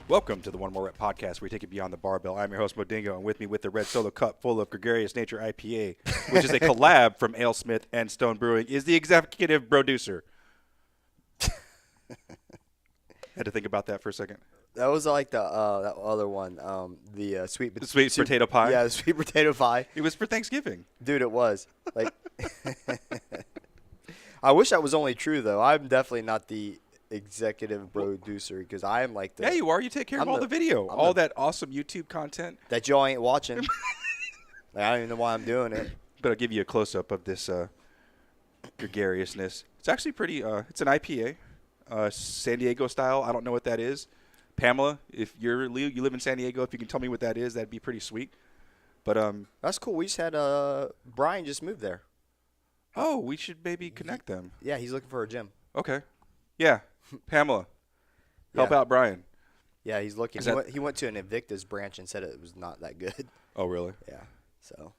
Welcome to the One More Rep podcast, where we take it beyond the barbell. I'm your host, Modingo, and with me with the red solo cup full of Gregarious Nature IPA, which is a collab from AleSmith and Stone Brewing, is the executive producer. Had to think about that for a second. That was like the that other one, the sweet potato pie? Yeah, the sweet potato pie. It was for Thanksgiving. Dude, it was. Like, I wish that was only true, though. I'm definitely not the executive producer because I am like the... Yeah, you are. You take care of all the video, all that awesome YouTube content. That y'all ain't watching. Like, I don't even know why I'm doing it. But I'll give you a close-up of this gregariousness. It's actually pretty... it's an IPA, San Diego style. I don't know what that is. Pamela, if you live in San Diego, if you can tell me what that is, that'd be pretty sweet. But that's cool. We just had Brian just moved there. Oh, we should maybe connect them. Yeah, he's looking for a gym. Okay. Yeah, Pamela, help out Brian. Yeah, he's looking. He went to an Invictus branch and said it was not that good. Oh, really? Yeah. So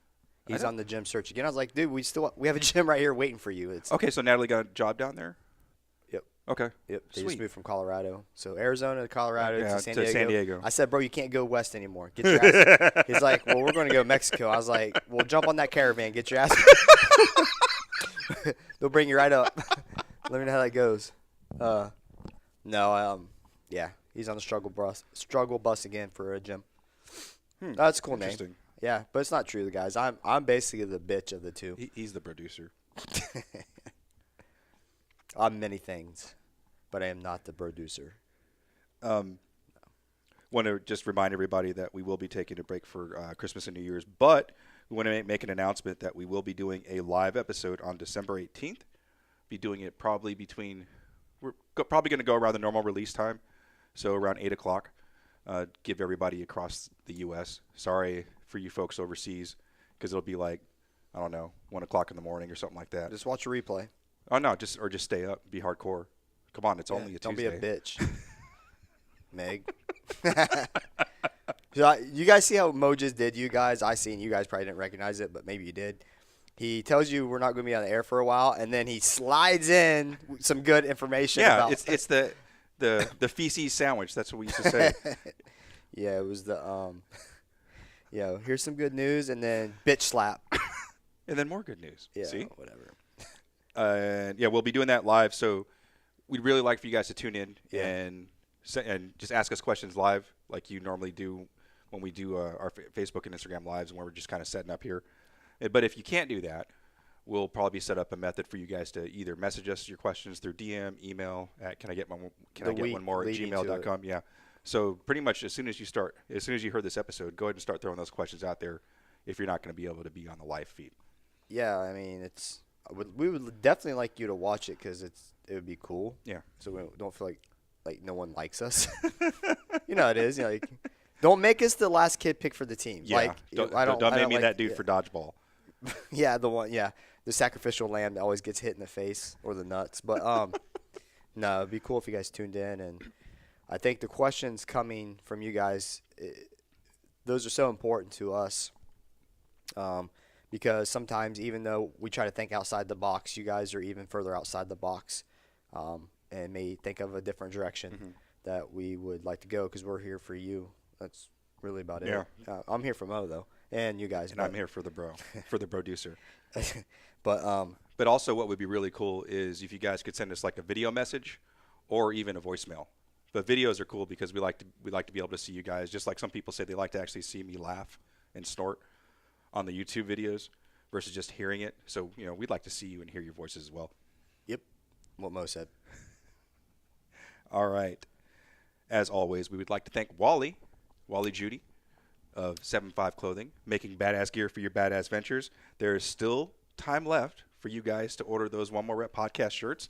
he's on the gym search again. I was like, dude, we have a gym right here waiting for you. Okay, so Natalie got a job down there? Yep. Okay. Yep. They just moved from Colorado. So Arizona to Colorado to San Diego. I said, bro, you can't go west anymore. Get your ass. He's like, well, we're going to go to Mexico. I was like, well, jump on that caravan. Get your ass. They'll bring you right up. Let me know how that goes. Yeah, he's on the struggle bus again for a gym. That's a cool name. Yeah, but it's not true, the guys. I'm basically the bitch of the two. He's the producer. I'm many things, but I am not the producer. Want to just remind everybody that we will be taking a break for Christmas and New Year's, but we want to make an announcement that we will be doing a live episode on December 18th. Be doing it probably we're probably going to go around the normal release time, so around 8 o'clock. Give everybody across the U.S. Sorry for you folks overseas, because it'll be like, I don't know, 1 o'clock in the morning or something like that. Just watch a replay. Oh, no, just stay up. Be hardcore. Come on, it's only a Tuesday. Tuesday. Don't be a bitch. Meg. You guys see how Mo just did you guys? I seen you guys probably didn't recognize it, but maybe you did. He tells you we're not going to be on the air for a while, and then he slides in some good information. Yeah, it's the feces sandwich. That's what we used to say. Yeah, it was the here's some good news, and then bitch slap. And then more good news. Yeah, see? Whatever. We'll be doing that live, so we'd really like for you guys to tune in and just ask us questions live like you normally do when we do our Facebook and Instagram lives, and where we're just kind of setting up here. But if you can't do that, we'll probably set up a method for you guys to either message us your questions through DM, email at can I get one more at gmail.com. Yeah. So pretty much as soon as you heard this episode, go ahead and start throwing those questions out there if you're not going to be able to be on the live feed. Yeah, I mean, we would definitely like you to watch it because it would be cool. Yeah. So we don't feel like no one likes us. You know how it is. Like, don't make us the last kid picked for the team. Yeah. Like, don't make me that dude for dodgeball. Yeah, the sacrificial lamb that always gets hit in the face or the nuts. But no, it'd be cool if you guys tuned in. And I think the questions coming from you guys, those are so important to us, because sometimes even though we try to think outside the box, you guys are even further outside the box, and may think of a different direction that we would like to go because we're here for you. That's really about it. Yeah. I'm here for Mo though. And you guys. And I'm here for the producer. But also what would be really cool is if you guys could send us like a video message or even a voicemail. But videos are cool because we like to be able to see you guys. Just like some people say they like to actually see me laugh and snort on the YouTube videos versus just hearing it. So, we'd like to see you and hear your voices as well. Yep. What Mo said. All right. As always, we would like to thank Wally Judy of 7'5 Clothing, making badass gear for your badass ventures. There is still time left for you guys to order those One More Rep podcast shirts,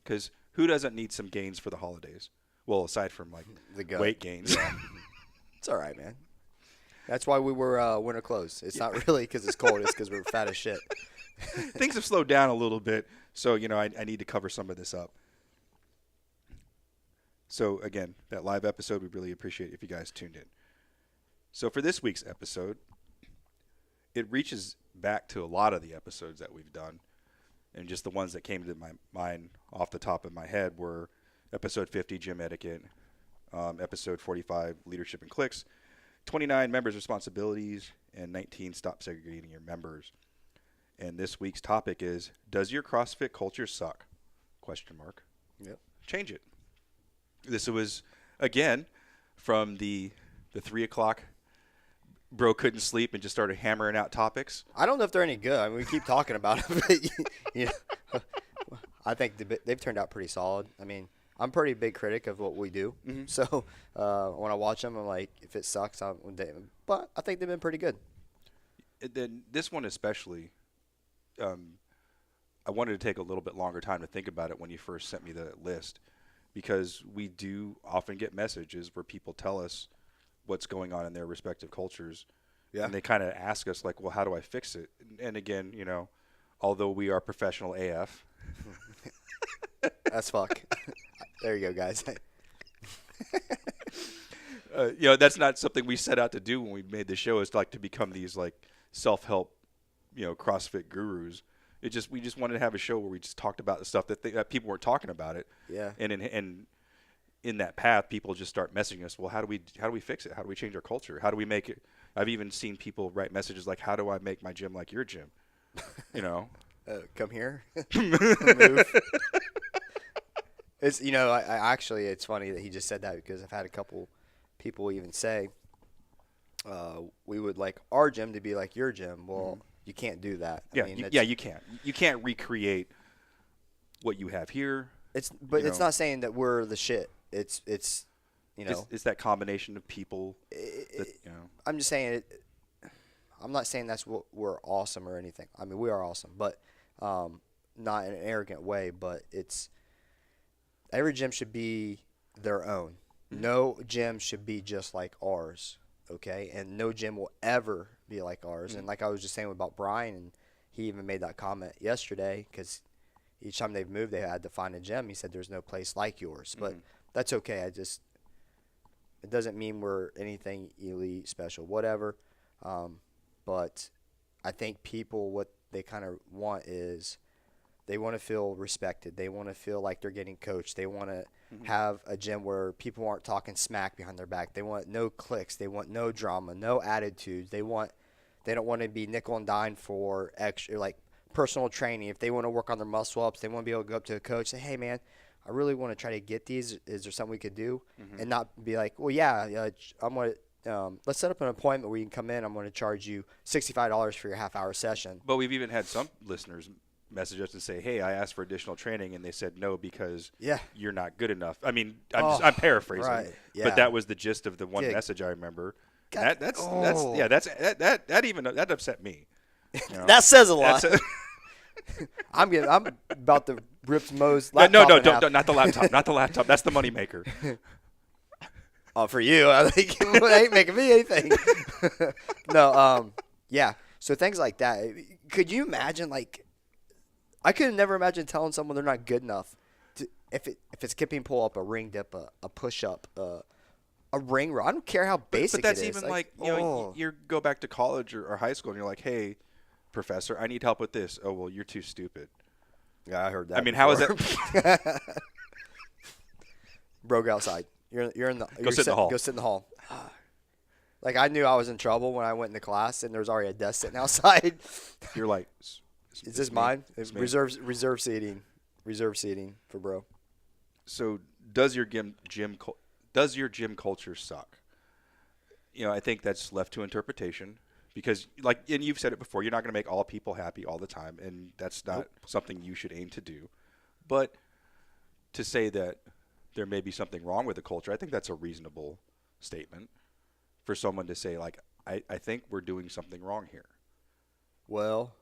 because who doesn't need some gains for the holidays? Well, aside from like the weight gains. It's all right, man. That's why we were winter clothes. It's not really because it's cold. It's because we're fat as shit. Things have slowed down a little bit, so I need to cover some of this up. So again, that live episode, we really appreciate if you guys tuned in. So for this week's episode, it reaches back to a lot of the episodes that we've done, and just the ones that came to my mind off the top of my head were episode 50, Gym Etiquette, episode 45, Leadership and Cliques, 29, Members' Responsibilities, and 19, Stop Segregating Your Members. And this week's topic is, does your CrossFit culture suck? Question mark. Yep. Change it. This was, again, from the 3 o'clock bro couldn't sleep and just started hammering out topics. I don't know if they're any good. I mean, we keep talking about them, but I think they've turned out pretty solid. I mean, I'm a pretty big critic of what we do. Mm-hmm. So when I watch them, I'm like, if it sucks, but I think they've been pretty good. Then this one especially, I wanted to take a little bit longer time to think about it when you first sent me the list, because we do often get messages where people tell us what's going on in their respective cultures. Yeah. And they kind of ask us, like, well, how do I fix it? And again, although we are professional AF. That's fuck. There you go, guys. That's not something we set out to do when we made the show, is to become these like self-help, CrossFit gurus. We just wanted to have a show where we just talked about the stuff that people were talking about it. Yeah. And in that path, people just start messaging us. Well, how do we fix it? How do we change our culture? How do we make it? I've even seen people write messages like, how do I make my gym like your gym? Come here. Move. It's I actually, it's funny that he just said that, because I've had a couple people even say we would like our gym to be like your gym. Well, you can't do that. Yeah, you can't. You can't recreate what you have here. It's not saying that we're the shit. It's it's that combination of people. I'm just saying it. I'm not saying that's what we're awesome or anything. I mean, we are awesome, but not in an arrogant way. But every gym should be their own. Mm-hmm. No gym should be just like ours, okay? And no gym will ever be like ours. Mm-hmm. And like I was just saying about Brian, and he even made that comment yesterday, because each time they've moved, they had to find a gym. He said there's no place like yours. But that's okay. It doesn't mean we're anything elite, special, whatever. But I think people, what they kind of want is they want to feel respected. They want to feel like they're getting coached. They want to have a gym where people aren't talking smack behind their back. They want no cliques. They want no drama, no attitudes. They don't want to be nickel and dime for extra, like personal training. If they want to work on their muscle ups, they want to be able to go up to a coach and say, hey, man, I really want to try to get these. Is there something we could do? Mm-hmm. And not be like, well, yeah, I'm going to let's set up an appointment where you can come in. I'm going to charge you $65 for your half-hour session. But we've even had some listeners message us and say, hey, I asked for additional training, and they said no because you're not good enough. I mean, I'm paraphrasing, right. Yeah. But that was the gist of the one message I remember. That upset me. That says a lot. I'm about to rip Mo's laptop. No, not the laptop. Not the laptop. That's the moneymaker. Oh, for you, I think it ain't making me anything. No, yeah. So things like that. Could you imagine? Like, I could never imagine telling someone they're not good enough. If it's skipping, pull up, a ring dip, a push up, a ring row. I don't care how basic. But that's it is. Even like you go back to college or high school, and you're like, hey, professor, I need help with this. Oh, well, you're too stupid. Yeah, I heard that. I mean, how is that? Bro, go outside. You're in the go sit in the hall. Go sit in the hall. Like, I knew I was in trouble when I went into class, and there was already a desk sitting outside. You're like, is this mine? Reserve seating. Reserve seating for bro. So does your gym culture suck? I think that's left to interpretation, because and you've said it before, you're not going to make all people happy all the time, and that's not something you should aim to do. But to say that there may be something wrong with the culture, I think that's a reasonable statement for someone to say, like, I think we're doing something wrong here. Well,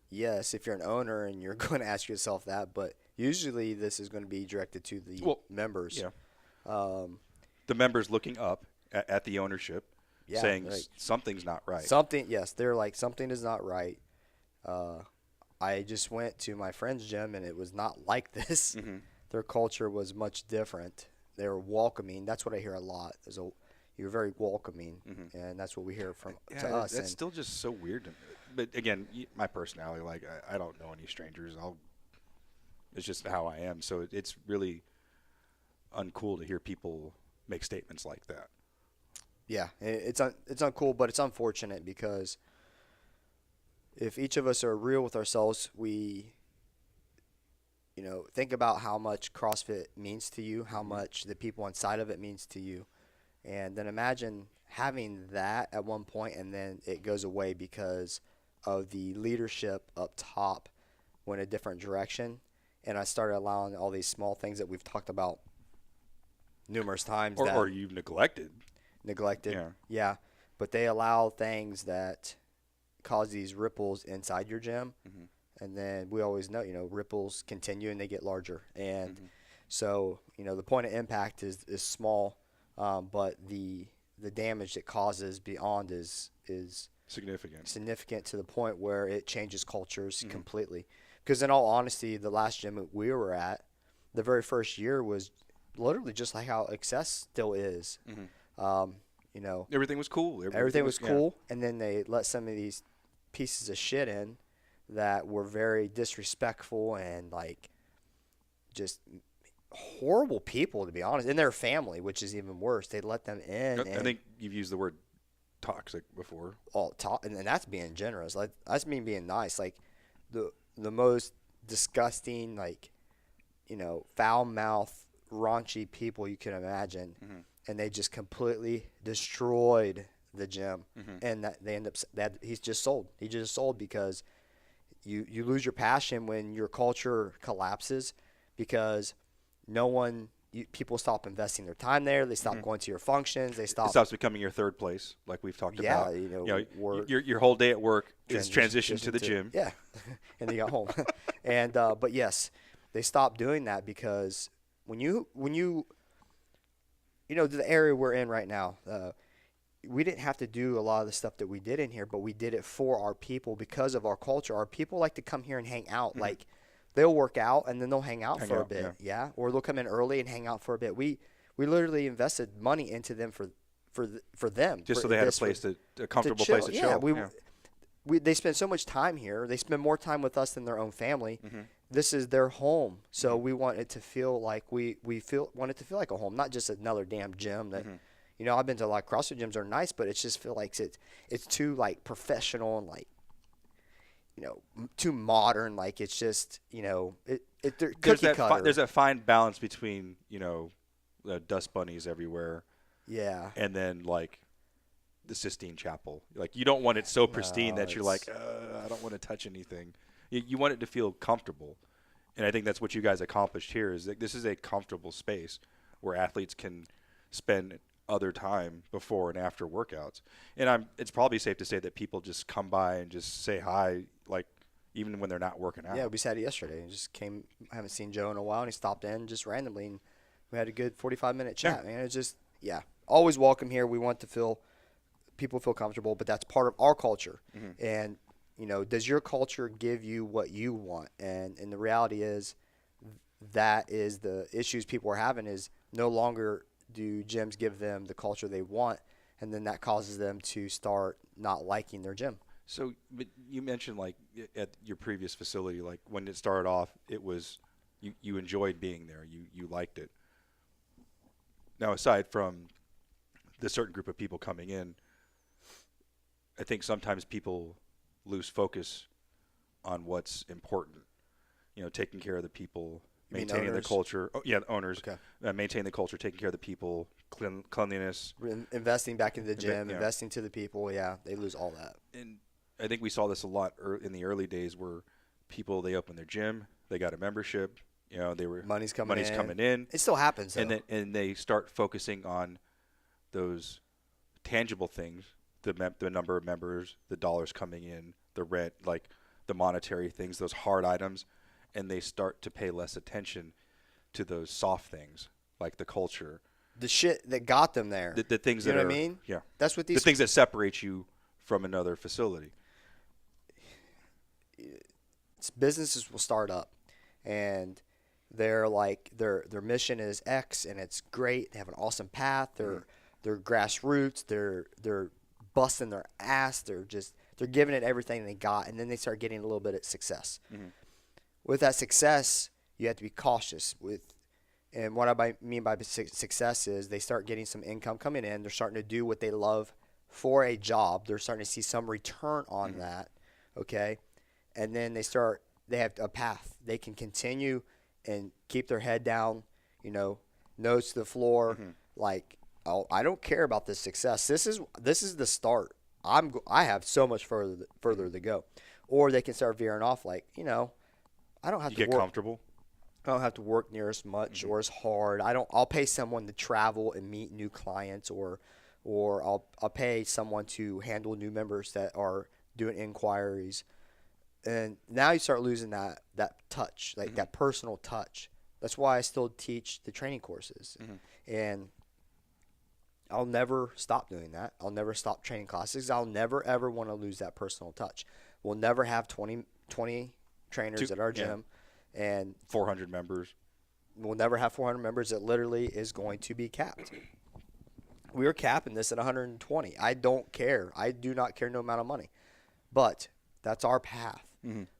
yes, if you're an owner and you're going to ask yourself that, but usually this is going to be directed to the members. Yeah. The members looking up at the ownership Yeah, saying like, something's not right. Yes, they're like, something is not right. I just went to my friend's gym, and it was not like this. Mm-hmm. Their culture was much different. They were welcoming. That's what I hear a lot. You're very welcoming, and that's what we hear to us. That's still just so weird to me. But again, my personality, like I don't know any strangers. It's just how I am. So it's really uncool to hear people make statements like that. Yeah, it's uncool, but it's unfortunate because if each of us are real with ourselves, we, think about how much CrossFit means to you, how much the people inside of it means to you, and then imagine having that at one point and then it goes away because of the leadership up top went a different direction, and I started allowing all these small things that we've talked about numerous times. Or you've neglected. Yeah. But they allow things that cause these ripples inside your gym. And then we always know, ripples continue and they get larger. And so, the point of impact is small, but the damage it causes beyond is significant to the point where it changes cultures completely. Because in all honesty, the last gym that we were at, the very first year was literally just like how Access still is. Everything was cool. Everything was cool, and then they let some of these pieces of shit in that were very disrespectful and like just horrible people, to be honest, and their family, which is even worse. They let them in. I think you've used the word toxic before. And that's being generous. Like, that's me being nice. Like the most disgusting, like, foul mouth, raunchy people you can imagine. And they just completely destroyed the gym, and that they end up he's just sold. He just sold because you lose your passion when your culture collapses, because people stop investing their time there. They stop going to your functions. It stops becoming your third place, like we've talked yeah, about. Work, your whole day at work is transitioned to the gym. Yeah, and then you got home. And but yes, they stopped doing that because when you the area we're in right now, we didn't have to do a lot of the stuff that we did in here, but we did it for our people because of our culture. Our people like to come here and hang out. Like, they'll work out and then they'll hang out for a bit, or they'll come in early and hang out for a bit. We literally invested money into them for them, just so they had a comfortable place to chill. They spend so much time here. They spend more time with us than their own family. This is their home, so we want it to feel like want it to feel like a home, not just another damn gym. That I've been to a lot of CrossFit gyms are nice, but it just feel like it's too like professional and like too modern. Like, it's just there's that fine balance between the dust bunnies everywhere, and then like the Sistine Chapel. Like, you don't want it so pristine that you're like, I don't want to touch anything. You want it to feel comfortable, and I think that's what you guys accomplished here. Is that this is a comfortable space where athletes can spend other time before and after workouts. And it's probably safe to say that people just come by and just say hi, like, even when they're not working out. Yeah, we said it yesterday. He just came. I haven't seen Joe in a while, and he stopped in just randomly, and we had a good 45-minute chat. Man, it's just always welcome here. We want to people feel comfortable, but that's part of our culture. And does your culture give you what you want? And the reality is that is the issues people are having is no longer do gyms give them the culture they want, and then that causes them to start not liking their gym. So, but you mentioned, like, at your previous facility, like, when it started off, it was you enjoyed being there. You liked it. Now, aside from the certain group of people coming in, I think sometimes people lose focus on what's important. Taking care of the people, maintaining the culture. Oh, yeah, the owners. Okay. Maintain the culture, taking care of the people, cleanliness. Investing back into the gym, investing to the people. Yeah, they lose all that. And I think we saw this a lot in the early days where people, they opened their gym, they got a membership, money's coming in. It still happens, though. And they start focusing on those tangible things, the number of members, the dollars coming in, the rent, like the monetary things, those hard items, and they start to pay less attention to those soft things like the culture. the shit that got them there. The things you that know are, what I mean? yeah. That's what The these things that separate you from another facility. businesses will start up, and they're like their mission is X, and it's great. They have an awesome path. They're grassroots. They're busting their ass. They're giving it everything they got, and then they start getting a little bit of success. With that success, you have to be cautious with. And what I mean by success is they start getting some income coming in. They're starting to do what they love for a job. They're starting to see some return on that, okay? And then they have a path. They can continue and keep their head down, nose to the floor. Like, oh, I don't care about this success. This is the start. I have so much further to go. Or they can start veering off like, I don't have to get work. Comfortable. I don't have to work near as much or as hard. I'll pay someone to travel and meet new clients, or I'll pay someone to handle new members that are doing inquiries. And now you start losing that touch, like that personal touch. That's why I still teach the training courses. And I'll never stop doing that. I'll never stop training classes. I'll never, ever want to lose that personal touch. We'll never have 20 trainers at our gym. And 400 members. We'll never have 400 members. It literally is going to be capped. We are capping this at 120. I don't care. I do not care no amount of money. But that's our path.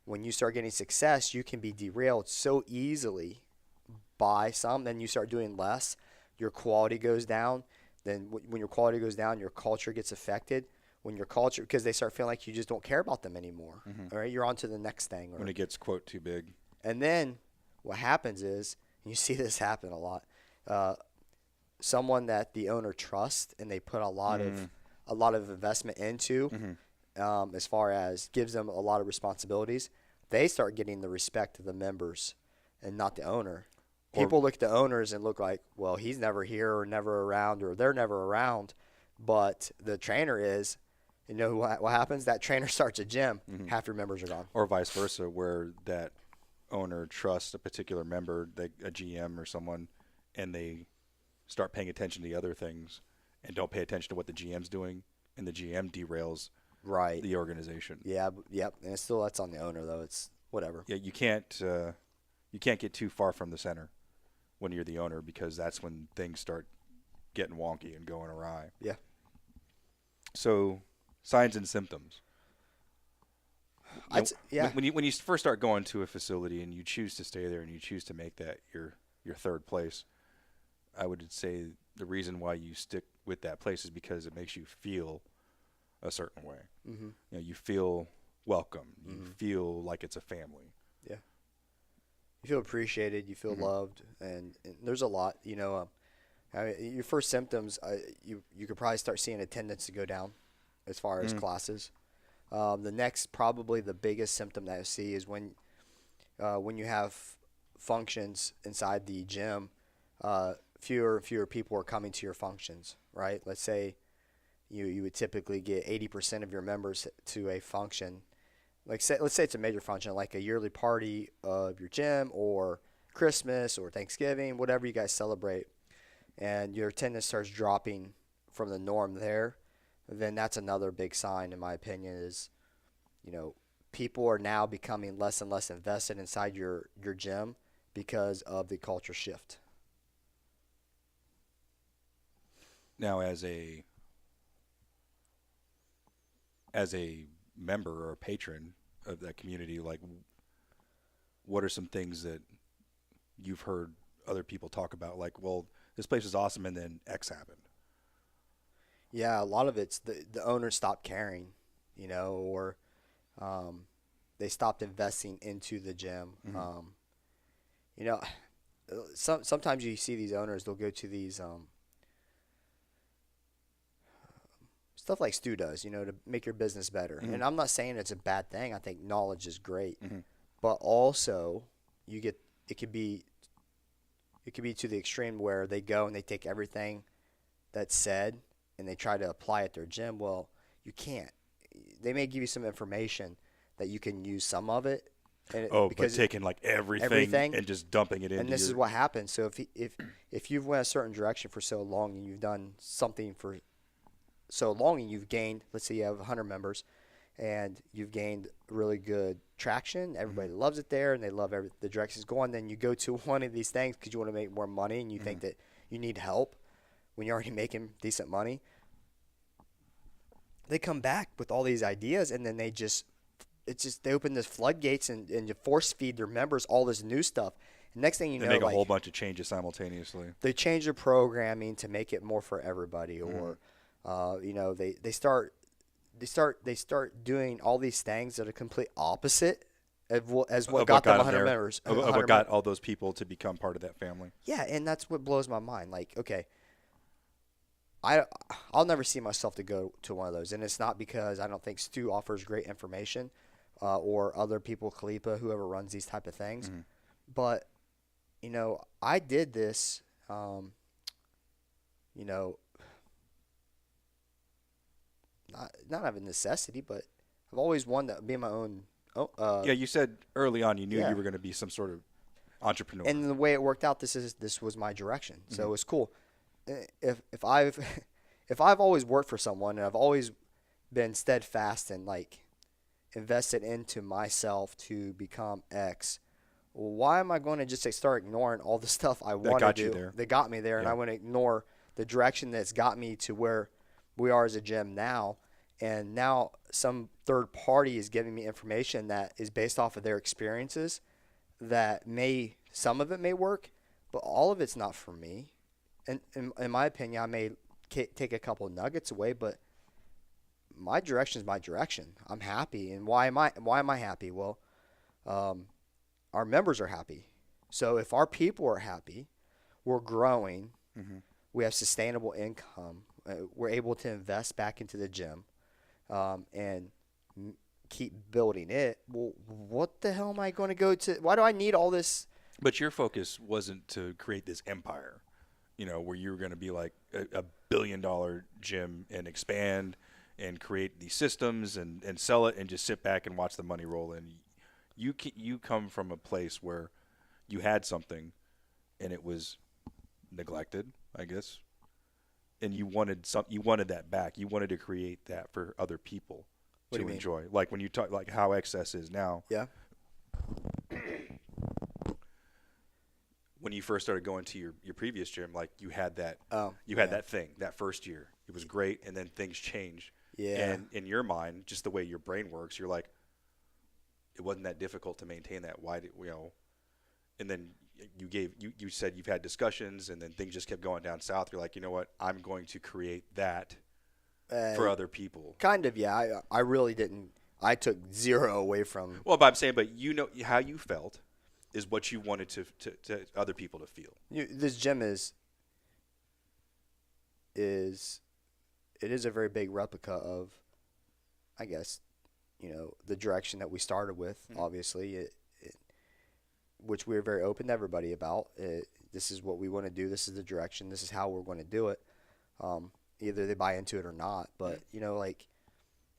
When you start getting success, you can be derailed so easily by some. Then you start doing less. Your quality goes down. Then when your quality goes down, your culture gets affected. When your culture, because they start feeling like you just don't care about them anymore. All right, you're on to the next thing. When it gets, quote, too big. And then what happens is, and you see this happen a lot, someone that the owner trusts and they put a lot of investment into, as far as gives them a lot of responsibilities, they start getting the respect of the members and not the owner. People look at the owners and look like, well, he's never here or never around, or they're never around, but the trainer is. You know what happens? That trainer starts a gym, half your members are gone. Or vice versa, where that owner trusts a particular member, a GM or someone, and they start paying attention to the other things and don't pay attention to what the GM's doing, and the GM derails the organization. Yeah, yep. And that's on the owner though. It's whatever. Yeah, you can't get too far from the center when you're the owner, because that's when things start getting wonky and going awry. Yeah. So, signs and symptoms. When you first start going to a facility and you choose to stay there and you choose to make that your third place, I would say the reason why you stick with that place is because it makes you feel a certain way. You feel welcome. You feel like it's a family. Yeah. You feel appreciated. You feel loved, and there's a lot. I mean, your first symptoms, you could probably start seeing attendance to go down, as far as classes. The next, probably the biggest symptom that I see is when you have functions inside the gym, fewer and fewer people are coming to your functions, right? Let's say you would typically get 80% of your members to a function. Let's say it's a major function, like a yearly party of your gym, or Christmas or Thanksgiving, whatever you guys celebrate, and your attendance starts dropping from the norm there. Then that's another big sign, in my opinion, is, people are now becoming less and less invested inside your gym because of the culture shift. Now, as a member or a patron of that community, like, what are some things that you've heard other people talk about? Like, well, this place is awesome, and then X happened. Yeah, a lot of it's the owners stopped caring, or they stopped investing into the gym. Sometimes you see these owners, they'll go to these stuff like Stu does, to make your business better. And I'm not saying it's a bad thing. I think knowledge is great, but also it could be to the extreme where they go and they take everything that's said and they try to apply it at their gym. Well, you can't. They may give you some information that you can use some of it, But taking like everything and just dumping it into. And this is what happens. So if you've went a certain direction for so long and you've done something for so long and you've gained, let's say you have 100 members, and you've gained really good traction, everybody loves it there, and they love the direction it's going. Then you go to one of these things because you want to make more money, and you think that you need help when you're already making decent money. They come back with all these ideas, and then they open this floodgates and you force feed their members all this new stuff. And next thing you know, they make a whole bunch of changes simultaneously. They change their programming to make it more for everybody, or they start doing all these things that are complete opposite as what got them 100 members. Of what got all those people to become part of that family. Yeah, and that's what blows my mind. Like, okay, I'll never see myself to go to one of those, and it's not because I don't think Stu offers great information, or other people, Khalipa, whoever runs these type of things. But, I did this, not out of necessity, but I've always wanted to be my own. Yeah, you said early on you knew you were going to be some sort of entrepreneur. And the way it worked out, this was my direction. So it was cool. If I've always worked for someone, and I've always been steadfast and like invested into myself to become X, why am I going to just start ignoring all the stuff I want to do that got me there, and I want to ignore the direction that's got me to where we are as a gym now? And now some third party is giving me information that is based off of their experiences, that some of it may work, but all of it's not for me. And in my opinion, I may take a couple of nuggets away, but my direction is my direction. I'm happy. And why am I happy? Well, our members are happy. So if our people are happy, we're growing, we have sustainable income, we're able to invest back into the gym, and keep building it. Well, what the hell am I going to go to? Why do I need all this? But your focus wasn't to create this empire, where you were going to be like a $1 billion gym and expand and create these systems and sell it and just sit back and watch the money roll in. You come from a place where you had something and it was neglected, I guess, and you wanted that back. You wanted to create that for other people to enjoy. Like when you talk like how excess is now. Yeah. When you first started going to your previous gym, like you had that that thing that first year. It was great, and then things changed. Yeah. And in your mind, just the way your brain works, you're like, it wasn't that difficult to maintain that. Why did and then you said you've had discussions, and then things just kept going down south. You're like, you know what? I'm going to create that for other people. Kind of, yeah. I really didn't. I took zero away from. Well, but I'm saying, but how you felt is what you wanted to other people to feel. This gym is a very big replica of, I guess, the direction that we started with. Obviously, which we were very open to everybody about. This is what we want to do. This is the direction. This is how we're going to do it. Either they buy into it or not. But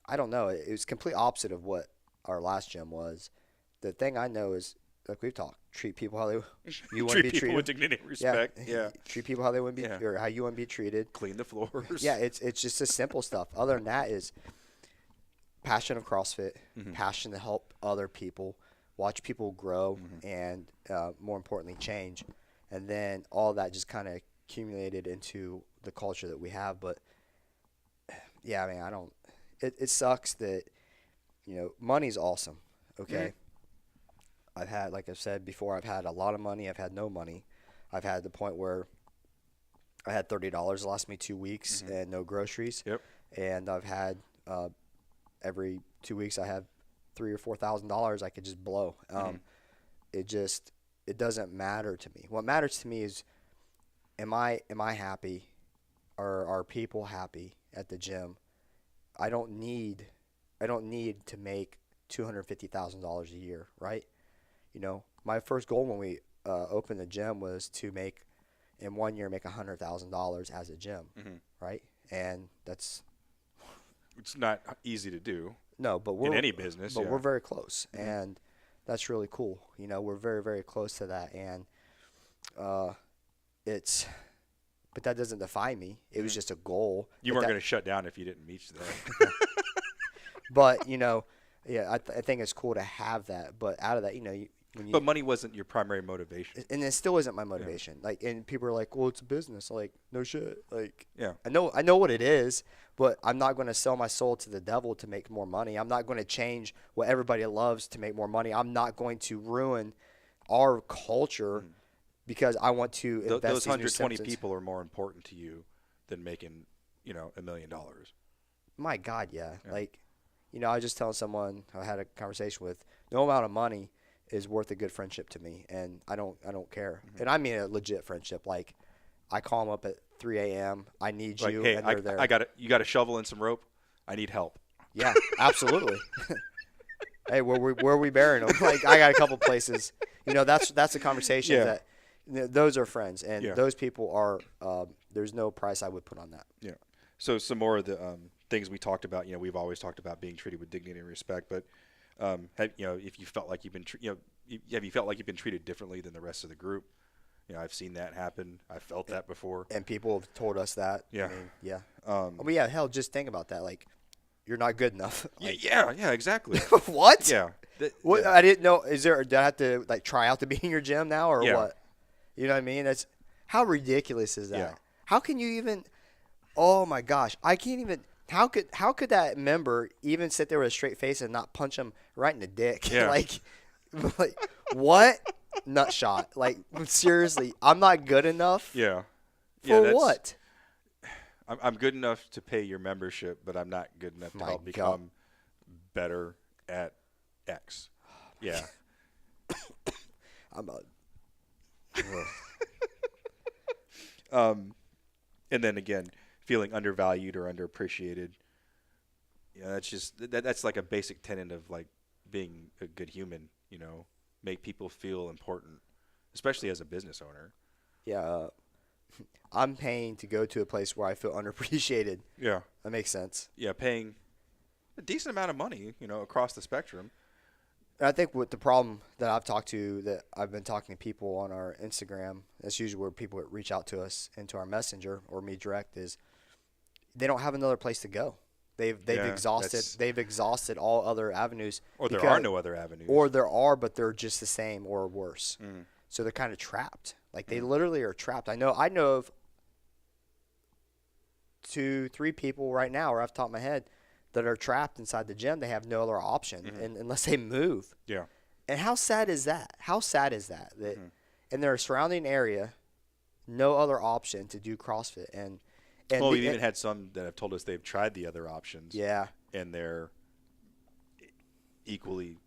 I don't know. It was complete opposite of what our last gym was. The thing I know is, like we've talked, treat people how you want to be treated. Treat people with dignity and respect. Yeah. Treat people how they want to be, or how you want to be treated. Clean the floors. Yeah, it's just the simple stuff. Other than that is passion of CrossFit, passion to help other people, watch people grow, and more importantly, change. And then all that just kind of accumulated into the culture that we have. But yeah, I mean, it sucks that, money's awesome. Okay. I've had, like I've said before, I've had a lot of money. I've had no money. I've had the point where I had $30 last me 2 weeks and no groceries. Yep. And I've had every 2 weeks I have $3,000 or $4,000 I could just blow. It doesn't matter to me. What matters to me is, am I happy? Are people happy at the gym? I don't need to make $250,000 a year, right? My first goal when we opened the gym was to make $100,000 as a gym, right? And it's not easy to do. No, but we're in any business. But we're very close, and that's really cool. You know, we're very, very close to that, and but that doesn't define me. It was just a goal. You But weren't that- going to shut down if you didn't meet that. But you know, yeah, I think it's cool to have that. But out of that, you know, when you But money wasn't your primary motivation. and it still isn't my motivation. Like, and people are like, "Well, it's a business." Like, no shit. Like, Yeah. I know what it is, but I'm not going to sell my soul to the devil to make more money. I'm not going to change what everybody loves to make more money. I'm not going to ruin our culture because I want to invest Those these new 120 Simpsons. people are more important to you than making, $1 million. My God, yeah. Like, you know, I was just telling someone I had a conversation with. No amount of money is worth a good friendship to me, and I don't care. And I mean a legit friendship. Like, I call them up at 3 a.m. I need Like, you, hey, and they're there. you got a shovel and some rope. I need help. Yeah, absolutely. Hey, where we burying them? Like, I got a couple places. You know, that's a conversation Yeah. that those are friends, and Yeah. those people are. There's no price I would put on that. Yeah. So some more of the things we talked about. We've always talked about being treated with dignity and respect. But if you felt like you've been, have you felt like you've been treated differently than the rest of the group? I've seen that happen. I've felt that before. And people have told us that. Yeah. I mean, yeah. But yeah, hell, just think about that. Like, you're not good enough. Like, Yeah, exactly. what? Yeah. What? Yeah. I didn't know. Do I have to like try out to be in your gym now, or Yeah. what? You know what I mean? That's how ridiculous is that? Yeah. How can you even? Oh my gosh, I can't even. How could that member even sit there with a straight face and not punch him right in the dick? Yeah. like what? Nut shot. Like, seriously, I'm not good enough. Yeah. For what? I'm good enough to pay your membership, but I'm not good enough to My help God. become better at X. Yeah. I'm a. And then again, feeling undervalued or underappreciated. That's just that's like a basic tenet of like being a good human. Make people feel important, especially as a business owner. Yeah. I'm paying to go to a place where I feel underappreciated. Yeah. That makes sense. Yeah, paying a decent amount of money, across the spectrum. And I think what the problem that I've been talking to people on our Instagram, that's usually where people reach out to us into our messenger or me direct, is they don't have another place to go. They've exhausted all other avenues. Or there are no other avenues. Or there are, but they're just the same or worse. So they're kind of trapped. Like, they literally are trapped. I know of 2-3 people right now, or off the top of my head, that are trapped inside the gym. They have no other option unless they move. Yeah. And how sad is that? That in their surrounding area, no other option to do CrossFit. And We've even had some that have told us they've tried the other options. Yeah. And they're equally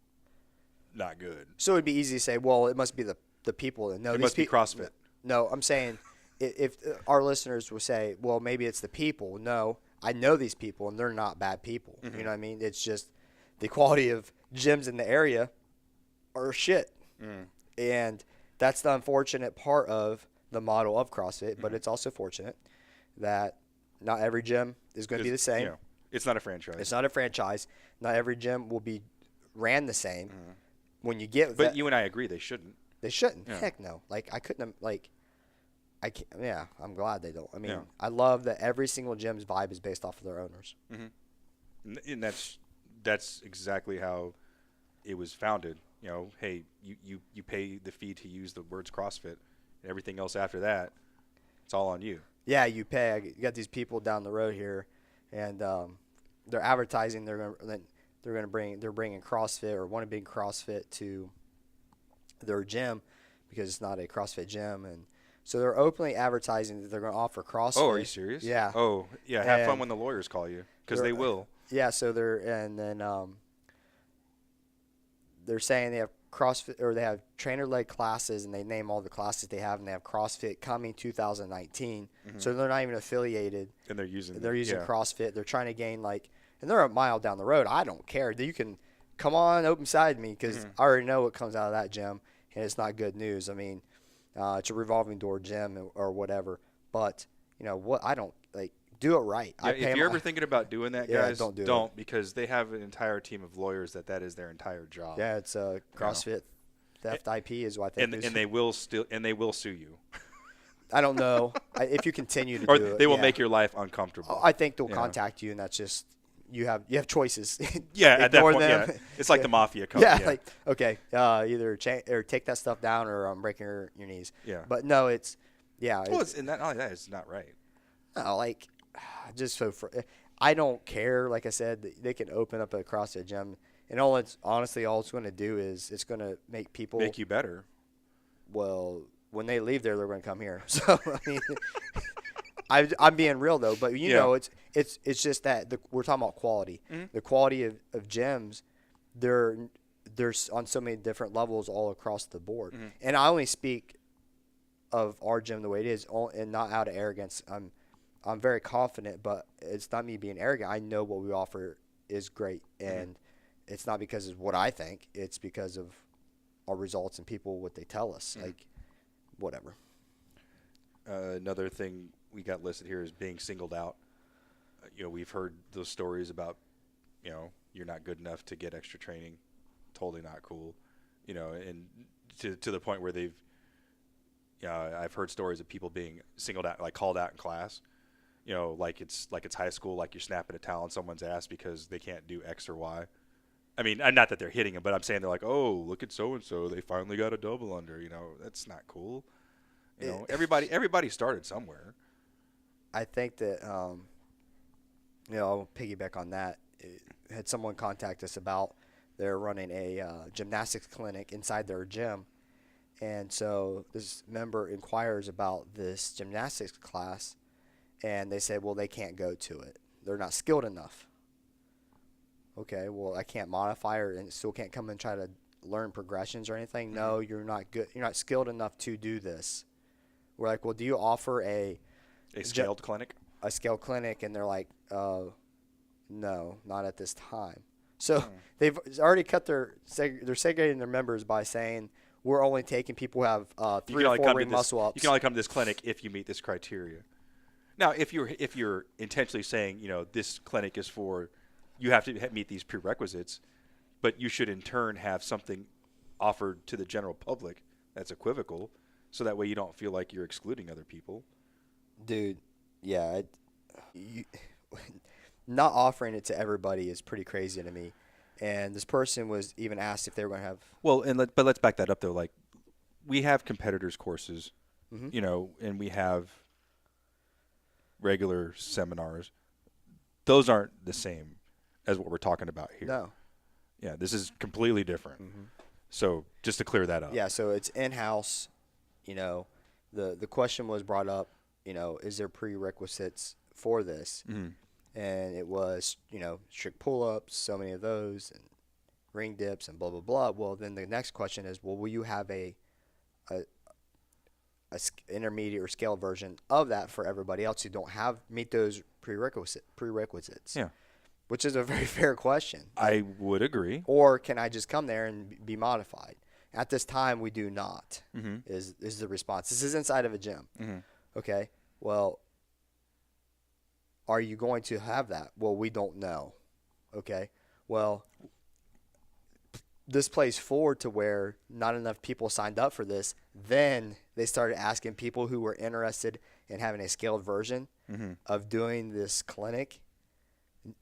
not good. So it'd be easy to say, well, it must be the people. No, it must be CrossFit. No, I'm saying if our listeners will say, well, maybe it's the people. No, I know these people, and they're not bad people. You know what I mean? It's just the quality of gyms in the area are shit. And that's the unfortunate part of the model of CrossFit, but it's also fortunate that not every gym is going to be the same. It's not a franchise. It's not a franchise. Not every gym will be ran the same. When you get But you and I agree they shouldn't. They shouldn't. Yeah. Heck no. Like, I couldn't have, like, I can't, yeah, I'm glad they don't. I mean, Yeah. I love that every single gym's vibe is based off of their owners. And that's exactly how it was founded. Hey, you pay the fee to use the words CrossFit, and everything else after that, it's all on you. Yeah, you pay. You got these people down the road here, and they're advertising. They're bringing CrossFit or want to bring CrossFit to their gym because it's not a CrossFit gym, and so they're openly advertising that they're going to offer CrossFit. Oh, are you serious? Yeah. Oh, yeah. Have fun when the lawyers call you, because they will. Yeah. So they're saying they have CrossFit, or they have trainer-led classes, and they name all the classes they have, and they have CrossFit coming 2019. So they're not even affiliated. And they're using CrossFit. They're trying to gain and they're a mile down the road. I don't care. You can come on, open side me, because I already know what comes out of that gym, and it's not good news. I mean, it's a revolving door gym or whatever. But what I don't do it right. Yeah, if you're ever thinking about doing that, guys, don't do don't it. because they have an entire team of lawyers that is their entire job. Yeah, it's CrossFit theft IP is what I think. And they will sue you. I don't know if you continue to or do it. They will make your life uncomfortable. I think they'll contact you, and that's just you have choices. Yeah, at that point, them. yeah, it's like the mafia code. Yeah, like okay, either or take that stuff down, or I'm breaking your knees. Yeah, but no, it's Well, not only that, it's not right. No, like just I don't care. Like I said, they can open up a CrossFit gym, and all it's going to do is it's going to make you better. Well, when they leave there, they're going to come here. So I mean, I'm being real though, but you know, it's just that we're talking about quality. Mm-hmm. The quality of gyms, they're on so many different levels all across the board. Mm-hmm. And I only speak of our gym the way it is, and not out of arrogance. I'm very confident, but it's not me being arrogant. I know what we offer is great, and it's not because of what I think. It's because of our results and people, what they tell us. Like, whatever. Another thing we got listed here is being singled out. We've heard those stories about, you're not good enough to get extra training. Totally not cool. And to the point where I've heard stories of people being singled out, like called out in class. Like it's high school, like you're snapping a towel on someone's ass because they can't do X or Y. I mean, not that they're hitting them, but I'm saying they're like, oh, look at so-and-so. They finally got a double under. That's not cool. Everybody started somewhere. I think that, I'll piggyback on that. Had someone contact us about they're running a gymnastics clinic inside their gym. And so this member inquires about this gymnastics class, and they said, well, they can't go to it. They're not skilled enough. Okay, well, I can't modify her and still can't come and try to learn progressions or anything. No, you're not good. You're not skilled enough to do this. We're like, well, do you offer a scaled clinic? A scaled clinic, and they're like, no, not at this time. So they've already cut they're segregating their members by saying we're only taking people who have 3 or 4 ring muscle ups. You can only come to this clinic if you meet this criteria. Now, if you're intentionally saying, this clinic is for, you have to meet these prerequisites, but you should in turn have something offered to the general public that's equivocal, so that way you don't feel like you're excluding other people. Dude, yeah, not offering it to everybody is pretty crazy to me. And this person was even asked if they were going to have. Well, but let's back that up though. Like, we have competitors courses, and we have regular seminars. Those aren't the same as what we're talking about here. No. Yeah, this is completely different. Mm-hmm. So just to clear that up. Yeah, so it's in-house. The question was brought up, is there prerequisites for this? Mm-hmm. And it was, strict pull-ups, so many of those, and ring dips, and blah, blah, blah. Well, then the next question is, well, will you have a intermediate or scale version of that for everybody else who don't meet those prerequisites? Yeah. Which is a very fair question. I would agree. Or can I just come there and be modified? At this time, we do not, is the response. This is inside of a gym. Mm-hmm. Okay, well, are you going to have that? Well, we don't know. Okay, well, this plays forward to where not enough people signed up for this. Then they started asking people who were interested in having a scaled version of doing this clinic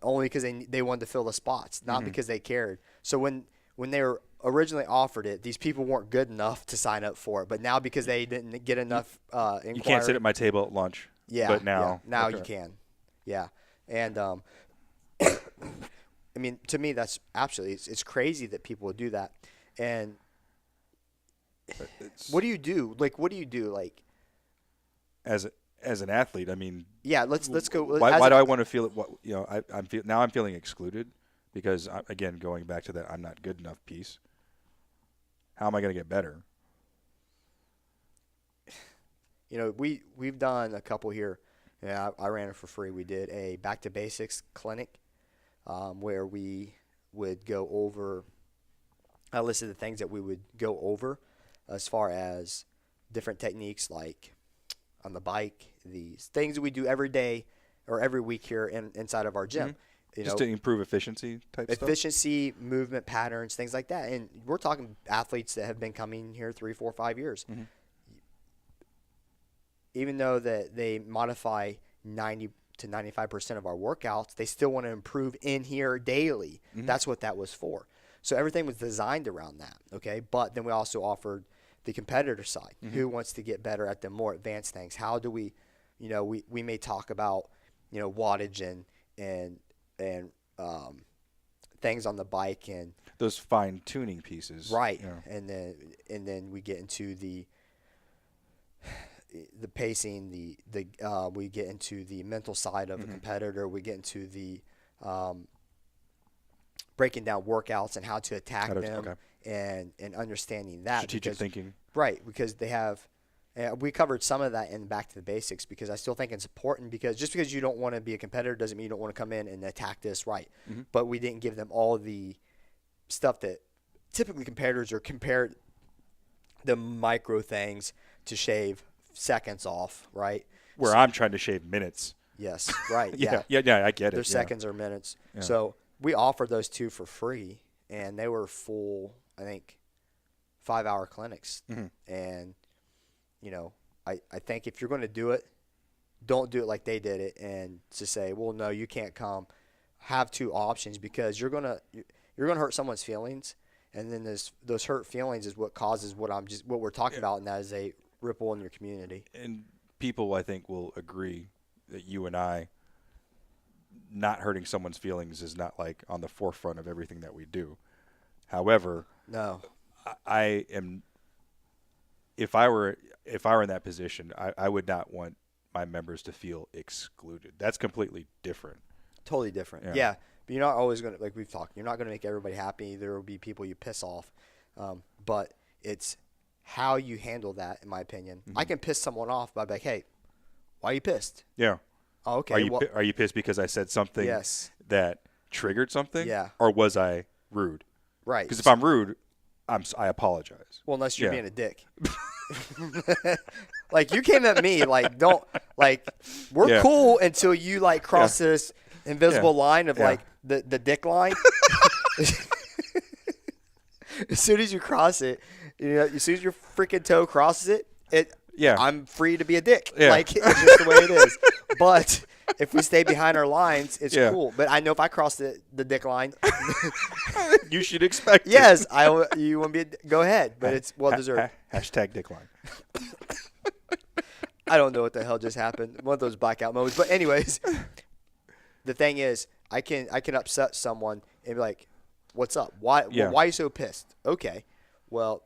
only because they wanted to fill the spots, not because they cared. So when they were originally offered it, these people weren't good enough to sign up for it. But now because they didn't get enough inquiry. You can't sit at my table at lunch. Yeah. But now. Yeah, now you can. Yeah. And, I mean, to me, that's absolutely, it's crazy that people would do that. And what do you do? Like, what do you do? Like, as an athlete, I mean, yeah, let's go. Why do I want to feel it? I'm feeling excluded because again, going back to that, I'm not good enough piece. How am I going to get better? We've done a couple here. Yeah, I ran it for free. We did a back to basics clinic where we would go over. I listed the things that we would go over as far as different techniques like on the bike, these things that we do every day or every week here inside of our gym. You Just know, to improve efficiency type stuff? efficiency, movement patterns, things like that. And we're talking athletes that have been coming here 3, 4, 5 years. Even though that they modify 90 to 95% of our workouts, they still want to improve in here daily. That's what that was for. So everything was designed around that, okay? But then we also offered the competitor side. Who wants to get better at the more advanced things? How do we, you know, we may talk about, you know, wattage and things on the bike and those fine tuning pieces. right. Yeah. And then we get into the pacing, we get into the mental side of a competitor. We get into the breaking down workouts and how to attack them and understanding that. Strategic thinking. Right, because they have we covered some of that in Back to the Basics, because I still think it's important, because just because you don't want to be a competitor doesn't mean you don't want to come in and attack this right. But we didn't give them all the stuff that typically competitors are compared, the micro things to shave seconds off, right? Where I'm trying to shave minutes. Yes, right. Yeah, I get it. Their seconds or minutes. Yeah. So we offered those two for free, and they were full, I think, 5-hour clinics. And, you know, I think if you're going to do it, don't do it like they did it and to say, well, no, you can't come. Have two options, because you're gonna hurt someone's feelings, and then those hurt feelings is what causes what we're talking about, and that is a ripple in your community. And people, I think, will agree that you and I, not hurting someone's feelings is not like on the forefront of everything that we do. However, no, I am. If I were in that position, I would not want my members to feel excluded. That's completely different. Totally different. Yeah. But you're not always going to, like we've talked, you're not going to make everybody happy. There will be people you piss off. But it's how you handle that, in my opinion. I can piss someone off by like, hey, why are you pissed? Yeah. Oh, okay. Are you pissed because I said something that triggered something? Yeah. Or was I rude? Right. Because if I'm rude, I apologize. Well, unless you're being a dick. Like, you came at me, like, don't, like, we're cool until you, like, cross this invisible line of, like, the dick line. As soon as you cross it, you know, as soon as your freaking toe crosses it, I'm free to be a dick. Yeah. Like, it's just the way it is. But if we stay behind our lines, it's cool. But I know if I cross the dick line, you should expect it. Yes, you want me to go ahead, but it's well deserved. Hashtag dick line. I don't know what the hell just happened. One of those blackout moments. But anyways, the thing is, I can upset someone and be like, "What's up? Why are you so pissed?" Okay, well,